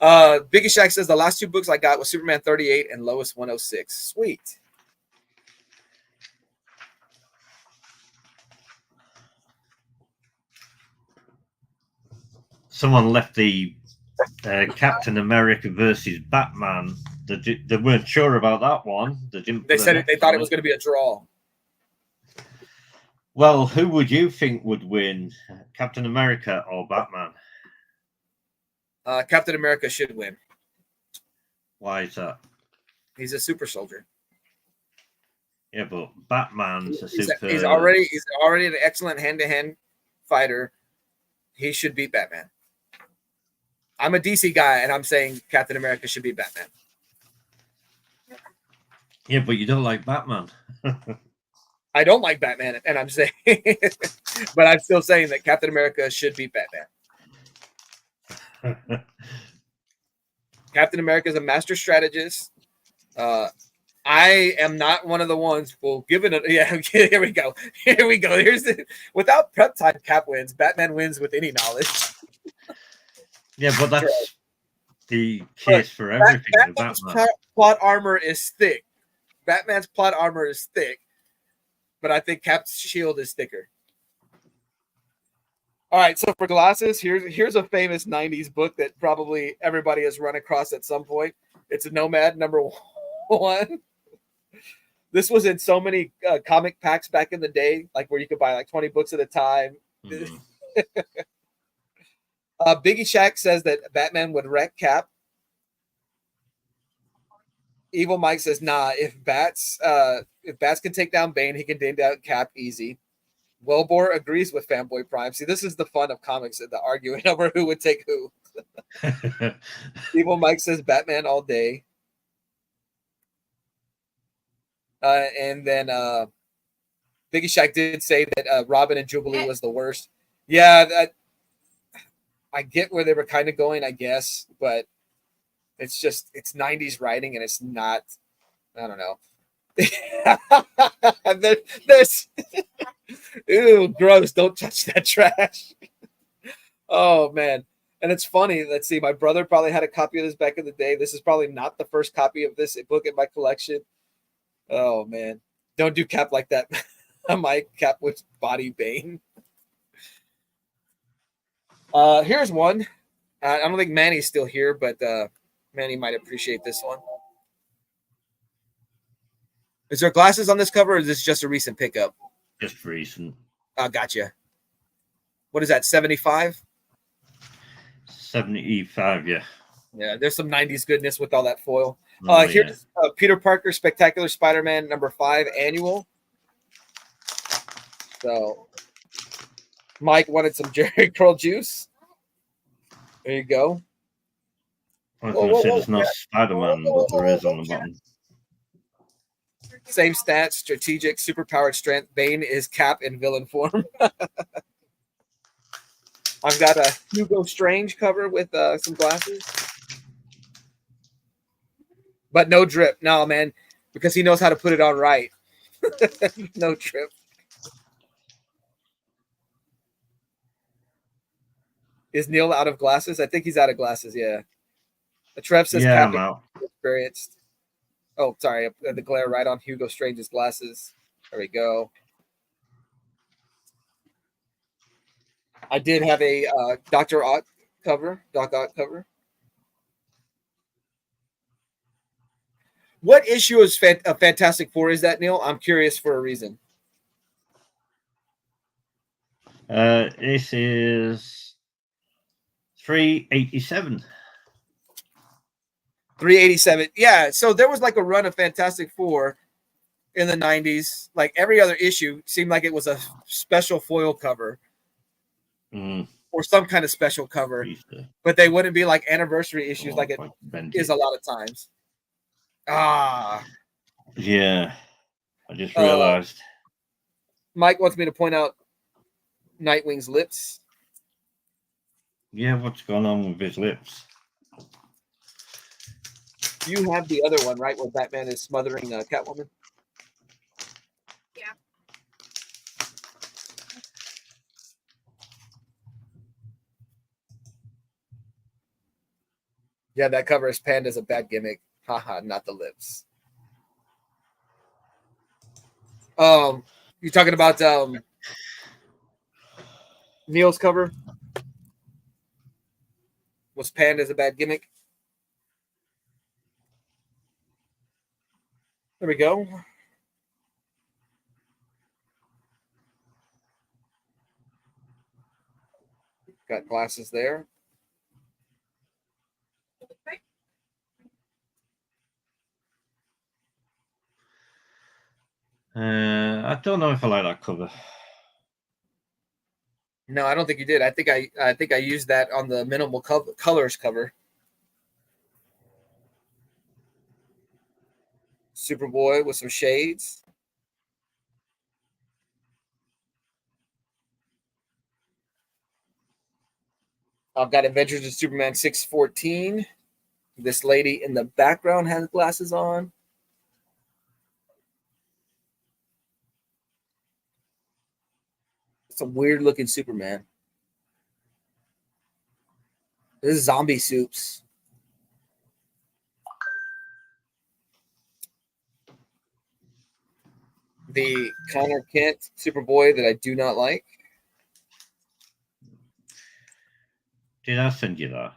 Biggie Shack says the last 2 books I got was Superman 38 and Lois 106. Sweet.
Someone left the Captain America versus Batman. They weren't sure about that one. They
said they thought it was going to be a draw.
Well, who would you think would win, Captain America or Batman?
Captain America should win.
Why is that?
He's a super soldier.
Yeah, but Batman's a super.
He's already an excellent hand-to-hand fighter. He should beat Batman. I'm a DC guy, and I'm saying Captain America should beat Batman.
Yeah, but you don't like Batman.
I don't like Batman, and I'm saying, but I'm still saying that Captain America should beat Batman. Captain America is a master strategist. I am not one of the ones. Well, given it, yeah. Here we go. Here we go. Here's the without prep time. Cap wins. Batman wins with any knowledge.
Yeah, but that's the case for everything.
Batman's plot armor is thick. Batman's plot armor is thick, but I think Cap's shield is thicker. All right, so for glasses, here's a famous '90s book that probably everybody has run across at some point. It's a Nomad #1. This was in so many comic packs back in the day, like where you could buy like 20 books at a time. Mm-hmm. Biggie Shack says that Batman would wreck Cap. Evil Mike says, nah, if Bats can take down Bane, he can take down Cap easy. Wellbore agrees with Fanboy Prime. See, this is the fun of comics, the arguing over who would take who. Evil Mike says Batman all day. And then Biggie Shack did say that Robin and Jubilee was the worst. Yeah, I get where they were kind of going, I guess, but it's 90s writing and it's not, I don't know. There's ew, gross, don't touch that trash. Oh man. And it's funny, let's see, my brother probably had a copy of this back in the day. This is probably not the first copy of this book in my collection. Oh man, don't do Cap like that. My Cap with body Bane. Here's one. I don't think Manny's still here, but Manny might appreciate this one. Is there glasses on this cover, or is this just a recent pickup?
Just recent.
Gotcha. What is that, 75?
75, yeah.
Yeah, there's some 90s goodness with all that foil. Here's Peter Parker Spectacular Spider-Man #5 annual. So Mike wanted some Jerry Curl juice. There you go.
I was going to say there's no Spider-Man, but there is on the bottom.
Same stats, strategic, superpowered strength. Bane is Cap in villain form. I've got a Hugo Strange cover with some glasses. But no drip. No, man, because he knows how to put it on right. No drip. Is Neil out of glasses? I think he's out of glasses, yeah. The Trev says
I'm out.
Experienced. Oh, sorry. The glare right on Hugo Strange's glasses. There we go. I did have a Dr. Ott cover. Doc Ott cover. What issue of Fantastic Four is that, Neil? I'm curious for a reason.
This is 387.
387. Yeah, so there was like a run of Fantastic Four in the 90s. Like every other issue seemed like it was a special foil cover or some kind of special cover. But they wouldn't be like anniversary issues like it is a lot of times.
Yeah, I just realized.
Mike wants me to point out Nightwing's lips.
Yeah, what's going on with his lips?
You have the other one, right, where Batman is smothering Catwoman?
Yeah.
Yeah, that cover is panned as a bad gimmick. Haha, not the lips. You're talking about Neil's cover? Was panned as a bad gimmick? There we go. Got glasses there.
I don't know if I like that cover.
No, I don't think you did. I think I used that on the minimal colors cover. Superboy with some shades. I've got Adventures of Superman 614. This lady in the background has glasses on. Some weird looking Superman. This is zombie soups. The Connor Kent Superboy that I do not like.
Did I send you that?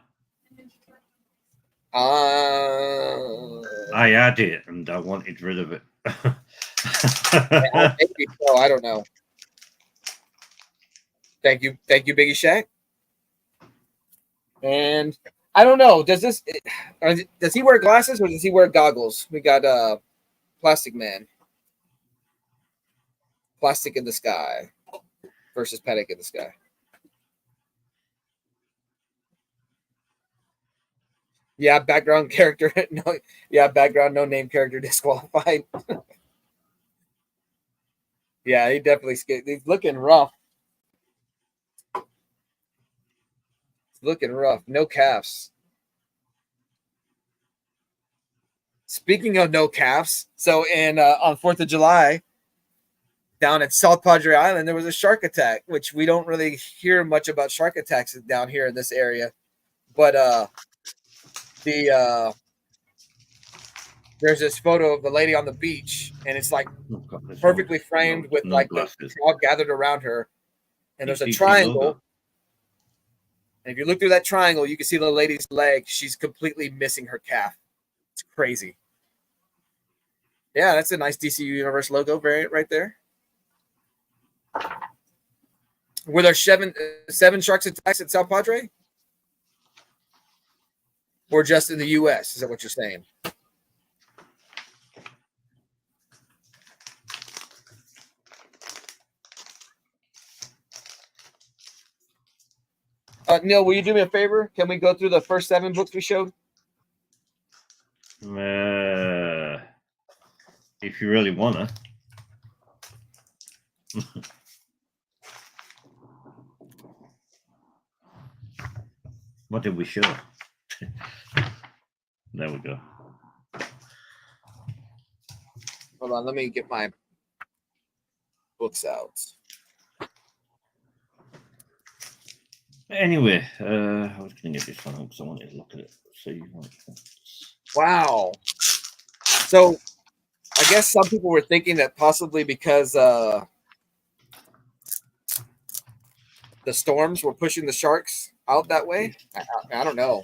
I
had it and I wanted rid of it.
Maybe so. I don't know. Thank you, Biggie Shaq. And I don't know. Does he wear glasses or does he wear goggles? We got Plastic Man, Plastic in the Sky versus Panic in the Sky. Yeah, background character. No, yeah, background no name character disqualified. Yeah, he definitely skated. He's looking rough. Looking rough. No calves. Speaking of no calves, so in on 4th of July, down at South Padre Island, there was a shark attack, which we don't really hear much about shark attacks down here in this area. But there's this photo of the lady on the beach, and it's like perfectly framed with like the crowd gathered around her, and there's a triangle. And if you look through that triangle, you can see the lady's leg. She's completely missing her calf. It's crazy. Yeah, that's a nice DC Universe logo variant right there. Were there seven sharks attacks at South Padre? Or just in the U.S.? Is that what you're saying? Neil, will you do me a favor? Can we go through the first 7 books we showed?
If you really want to. What did we show? There we go.
Hold on, let me get my books out.
Anyway, I was going to get this one because I wanted to look at it. See.
Wow. So, I guess some people were thinking that possibly because the storms were pushing the sharks out that way. I don't know.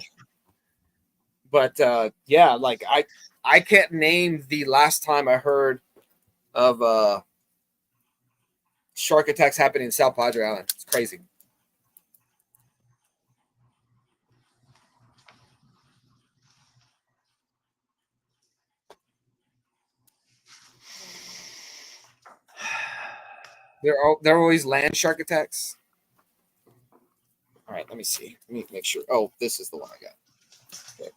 But yeah, like I can't name the last time I heard of shark attacks happening in South Padre Island. It's crazy. There are always land shark attacks. All right, let me see. Let me make sure. Oh, this is the one I got. Okay.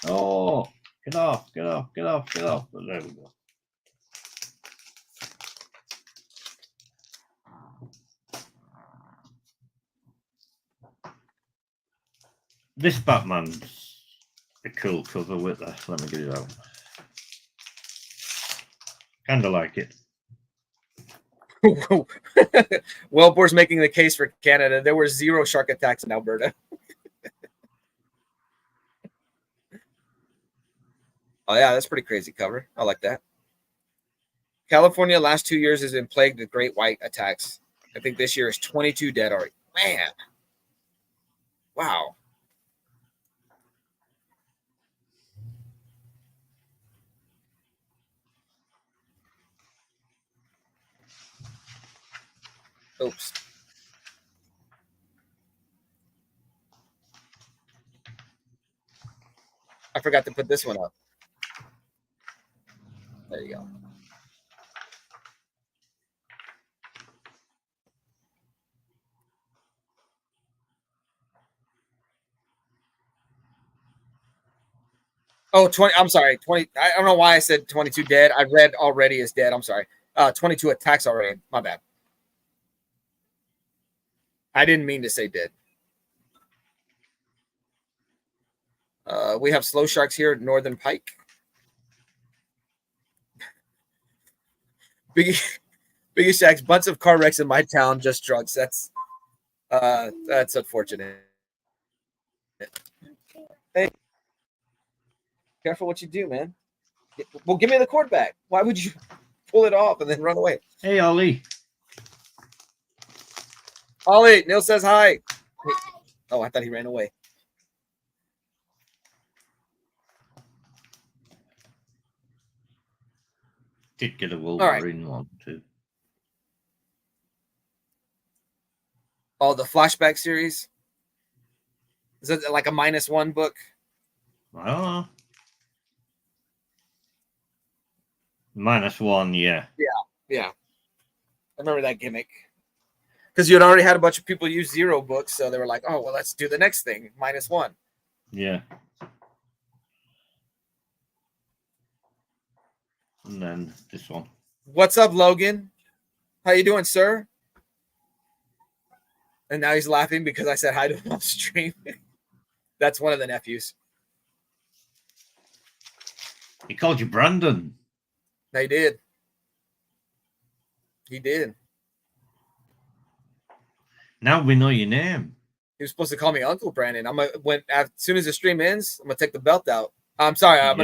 Oh, get off, get off, get off, get off. There we go. This Batman's a cool cover with that. Let me get it out. Kind of like it.
Wellbore's making the case for Canada. There were 0 shark attacks in Alberta. Oh, yeah, that's pretty crazy cover. I like that. California last 2 years has been plagued with great white attacks. I think this year is 22 dead already. Man. Wow. Oops. I forgot to put this one up. There you go. Oh, 20. I'm sorry. 20. I don't know why I said 22 dead. I read already is dead. I'm sorry. 22 attacks already. My bad. I didn't mean to say dead. We have slow sharks here at Northern Pike. Biggest Shacks, bunch of car wrecks in my town, just drugs. That's unfortunate. Hey, careful what you do, man. Well, give me the cord back. Why would you pull it off and then run away?
Hey, Ollie.
Ollie, Neil says hi. Wait. Oh, I thought he ran away.
Did get a Wolverine one too.
Oh, the flashback series. Is it like a -1 book?
I don't know. -1, yeah.
Yeah. I remember that gimmick. Because you had already had a bunch of people use 0 books, so they were like, oh, well, let's do the next thing, -1.
Yeah. And then this one.
What's up, Logan? How you doing, sir? And now he's laughing because I said hi to him on stream. That's one of the nephews.
He called you Brandon.
They did. He did.
Now we know your name.
He was supposed to call me Uncle Brandon. As soon as the stream ends, I'm gonna take the belt out. I'm sorry. I'm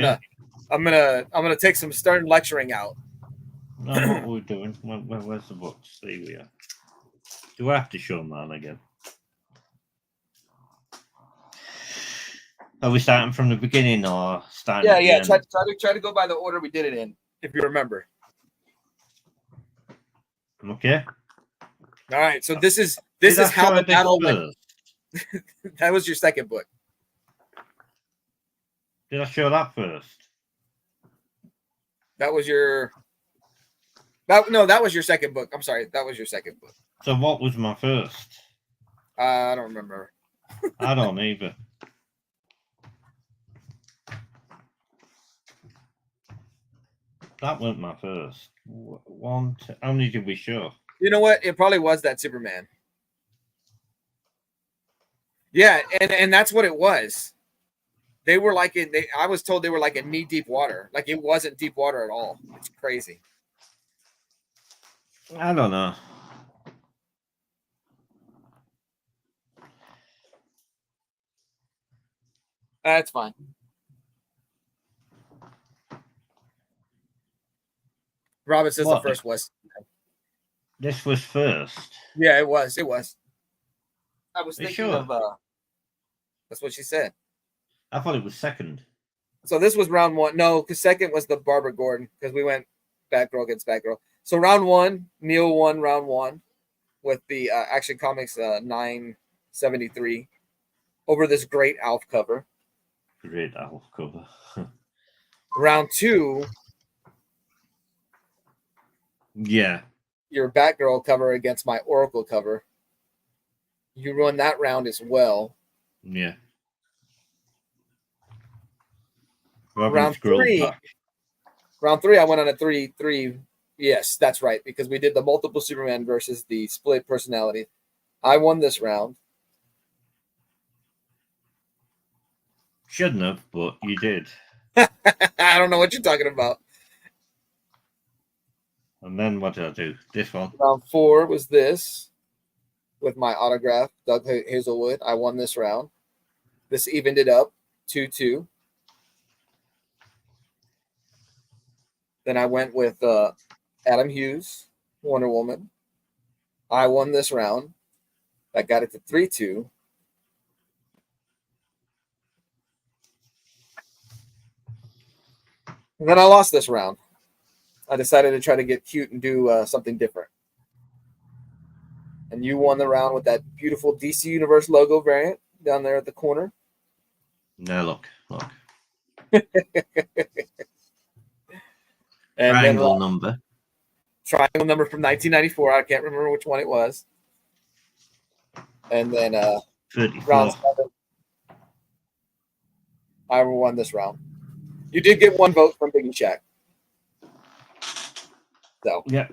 gonna take some stern lecturing out.
No, what we're doing? Where's the book? See we are. Do I have to show man again? Are we starting from the beginning or starting?
Yeah. Try to go by the order we did it in, if you remember.
Okay.
All right. So this is how the battle went. That was your second book.
Did I show that first?
That was your. That was your second book. I'm sorry. That was your second book.
So what was my first?
I don't remember.
I don't either. That wasn't my first. One, two, how many did we show?
You know what? It probably was that Superman. Yeah, and that's what it was. They were like I was told they were like in knee-deep water. Like it wasn't deep water at all. It's crazy.
I don't know.
That's fine. Robin says the first was.
This was first.
Yeah, it was. I was thinking
sure?
of. That's what she said.
I thought it was second.
So this was round 1. No, because second was the Barbara Gordon because we went Batgirl against Batgirl. So round 1, Neil won round 1 with the Action Comics 973 over this great Alf cover.
Great Alf cover.
Round 2.
Yeah.
Your Batgirl cover against my Oracle cover. You won that round as well.
Yeah.
Round 3, I went on a 3-3. Yes, that's right, because we did the multiple Superman versus the split personality. I won this round.
Shouldn't have, but you did.
I don't know what you're talking about.
And then what did I do? This one.
Round 4 was this with my autograph, Doug Hazelwood. I won this round. This evened it up 2-2. Then I went with Adam Hughes, Wonder Woman. I won this round. That got it to 3-2. And then I lost this round. I decided to try to get cute and do something different. And you won the round with that beautiful DC Universe logo variant down there at the corner.
No, look.
And
Triangle
then,
number.
Triangle number from 1994. I can't remember which one it was. And then
34.
round 7. I won this round. You did get 1 vote from Biggie Shack. So
yeah,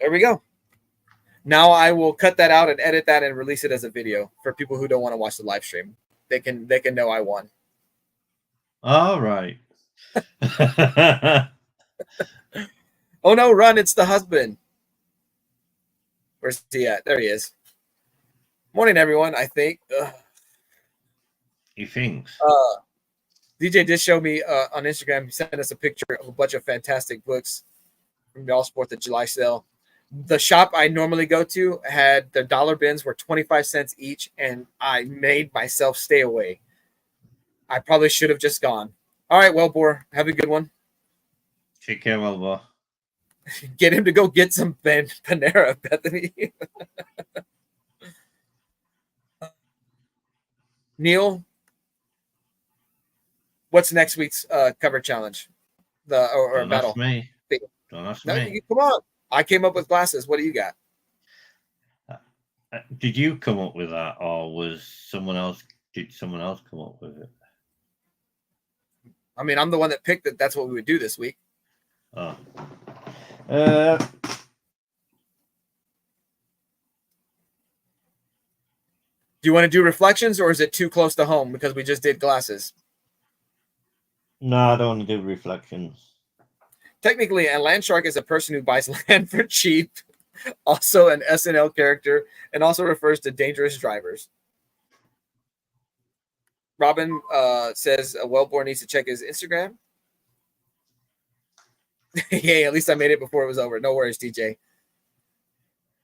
there we go. Now I will cut that out and edit that and release it as a video for people who don't want to watch the live stream. They can know I won.
All right.
Oh no, run! It's the husband. Where's he at? There he is. Morning, everyone. I think.
He thinks.
DJ did show me on Instagram. He sent us a picture of a bunch of fantastic books from the All Sport the July sale. The shop I normally go to had their dollar bins were 25 cents each, and I made myself stay away. I probably should have just gone. All right, Wellbore, have a good one.
Take care, Wellbore.
Get him to go get some Panera, Bethany. Neil, what's next week's cover challenge? Or
Don't
battle?
Ask me. Don't ask me.
Come on. I came up with glasses. What do you got?
Did you come up with that, or was someone else? Did someone else come up with it?
I mean, I'm the one that picked it. That's what we would do this week.
Oh.
Do you want to do reflections, or is it too close to home because we just did glasses?
No, I don't want to do reflections.
Technically, a land shark is a person who buys land for cheap, also an SNL character, and also refers to dangerous drivers. Robin says Wellborn needs to check his Instagram. Hey, at least I made it before it was over. No worries, DJ.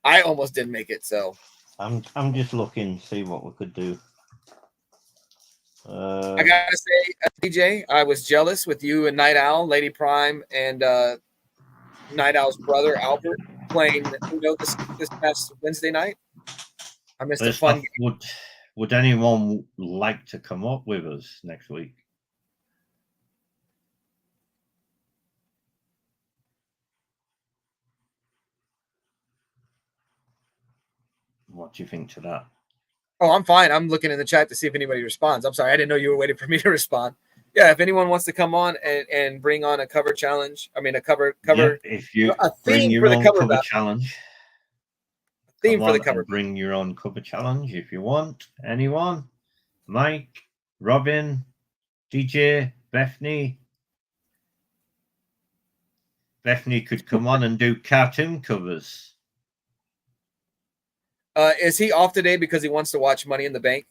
I almost didn't make it, so
I'm just looking, see what we could do.
I gotta say, DJ, I was jealous with you and Night Owl, Lady Prime, and Night Owl's brother Albert playing Uno this past Wednesday night. I missed a fun game.
Would anyone like to come up with us next week? What do you think to that?
Oh, I'm fine. I'm looking in the chat to see if anybody responds. I'm sorry. I didn't know you were waiting for me to respond. Yeah, if anyone wants to come on and bring on a cover challenge, I mean a cover.
Yeah, if you bring your own cover challenge,
theme for the cover.
Bring your own cover challenge if you want. Anyone? Mike, Robin, DJ, Bethany. Bethany could come on and do cartoon covers.
Is he off today because he wants to watch Money in the Bank?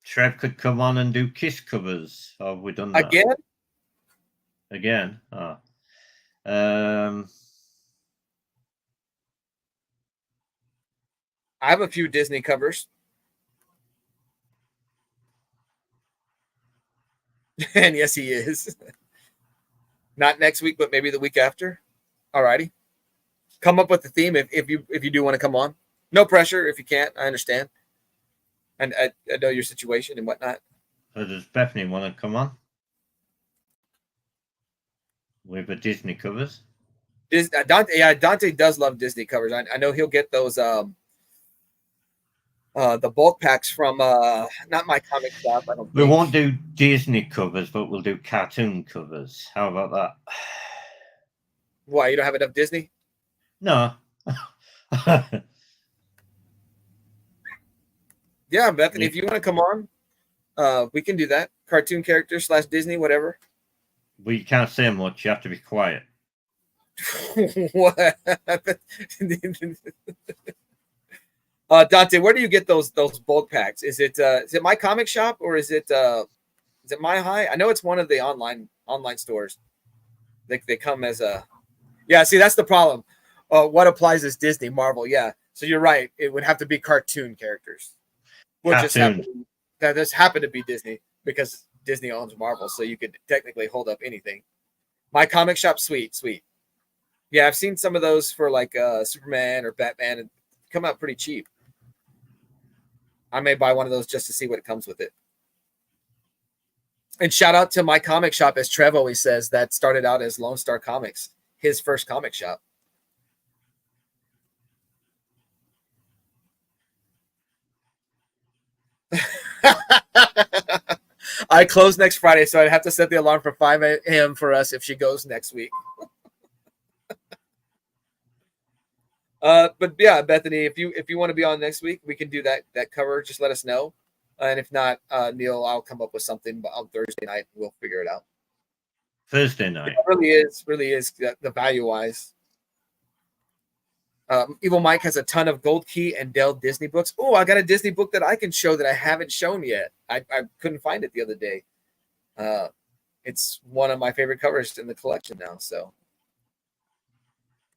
Trev could come on and do Kiss covers. Have we done that? Again? Oh.
I have a few Disney covers. And yes, he is. Not next week, but maybe the week after. All righty. Come up with the theme if you do want to come on. No pressure if you can't. I understand. And I know your situation and whatnot.
So does Bethany want to come on? With the Disney covers?
Dante does love Disney covers. I know he'll get those the bulk packs from not my comic shop. I don't.
We won't do Disney covers, but we'll do cartoon covers. How about that?
Why, you don't have enough Disney?
No.
Yeah, Bethany, if you want to come on, we can do that. Cartoon character / Disney, whatever.
Well, you can't say much. You have to be quiet.
What? Dante, where do you get those bulk packs? Is it my comic shop or is it My High? I know it's one of the online stores. They come as a See, that's the problem. What applies is Disney, Marvel. Yeah, so you're right. It would have to be cartoon characters. That just happen to be Disney because Disney owns Marvel, so you could technically hold up anything. My comic shop, sweet. Yeah, I've seen some of those for like Superman or Batman and come out pretty cheap. I may buy one of those just to see what it comes with it. And shout out to my comic shop, as Trev always says, that started out as Lone Star Comics, his first comic shop. I close next Friday, so I'd have to set the alarm for 5 a.m. for us if she goes next week. But yeah, Bethany, if you want to be on next week, we can do that cover. Just let us know. And if not, Neil, I'll come up with something on Thursday night. We'll figure it out.
Thursday night.
It really is the value wise. Evil Mike has a ton of Gold Key and Dell Disney books. Oh, I got a Disney book that I can show that I haven't shown yet. I couldn't find it the other day. It's one of my favorite covers in the collection now. So,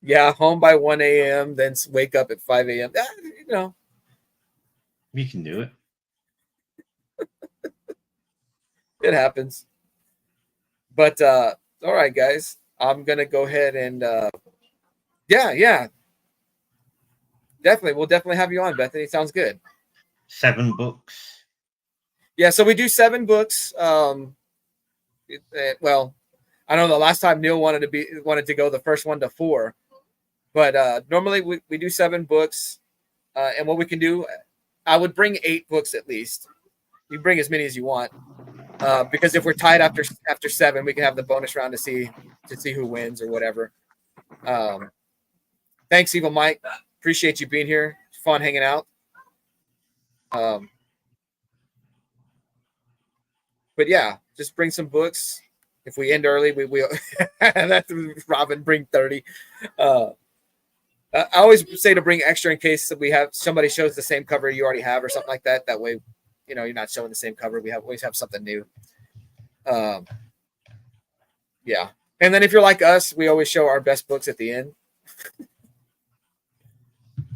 yeah, home by 1 a.m., then wake up at 5 a.m. You know.
We can do it.
It happens. But, all right, guys. I'm going to go ahead and, yeah. Definitely. We'll definitely have you on, Bethany. Sounds good.
7 books.
Yeah, so we do 7 books. Well, I know the last time Neil wanted to go the first one to 4. But normally we do 7 books. And what we can do, I would bring 8 books at least. You bring as many as you want. Because if we're tied after 7, we can have the bonus round to see who wins or whatever. Thanks, Evil Mike. Appreciate you being here. It's fun hanging out. But yeah, just bring some books. If we end early, we will. That's Robin. Bring 30. I always say to bring extra in case we have somebody shows the same cover you already have or something like that. That way, you're not showing the same cover. We always have something new. Yeah, and then if you're like us, we always show our best books at the end.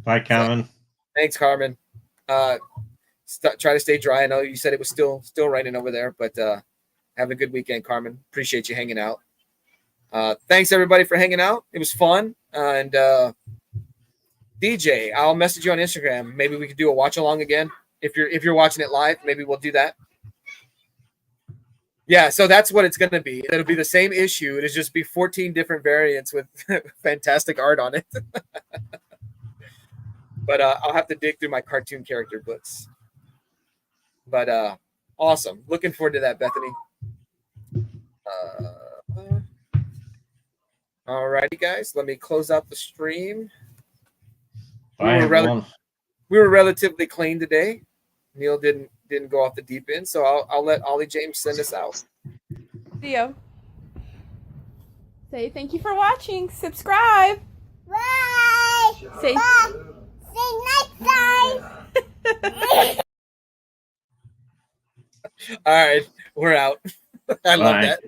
Bye, Carmen.
So, thanks, Carmen. Try to stay dry. I know you said it was still raining over there, but have a good weekend, Carmen. Appreciate you hanging out. Thanks everybody for hanging out. It was fun. And DJ, I'll message you on Instagram. Maybe we could do a watch along again. If you're watching it live, maybe we'll do that. Yeah, so that's what it's going to be. It'll be the same issue. It'll just be 14 different variants with fantastic art on it. But I'll have to dig through my cartoon character books. But awesome. Looking forward to that, Bethany. All righty, guys. Let me close out the stream.
Bye,
we were relatively clean today. Neil didn't go off the deep end, so I'll let Ollie James send us out.
Theo, say thank you for watching. Subscribe.
Bye.
Say
Bye. See you next time.
All right, we're out. I love that.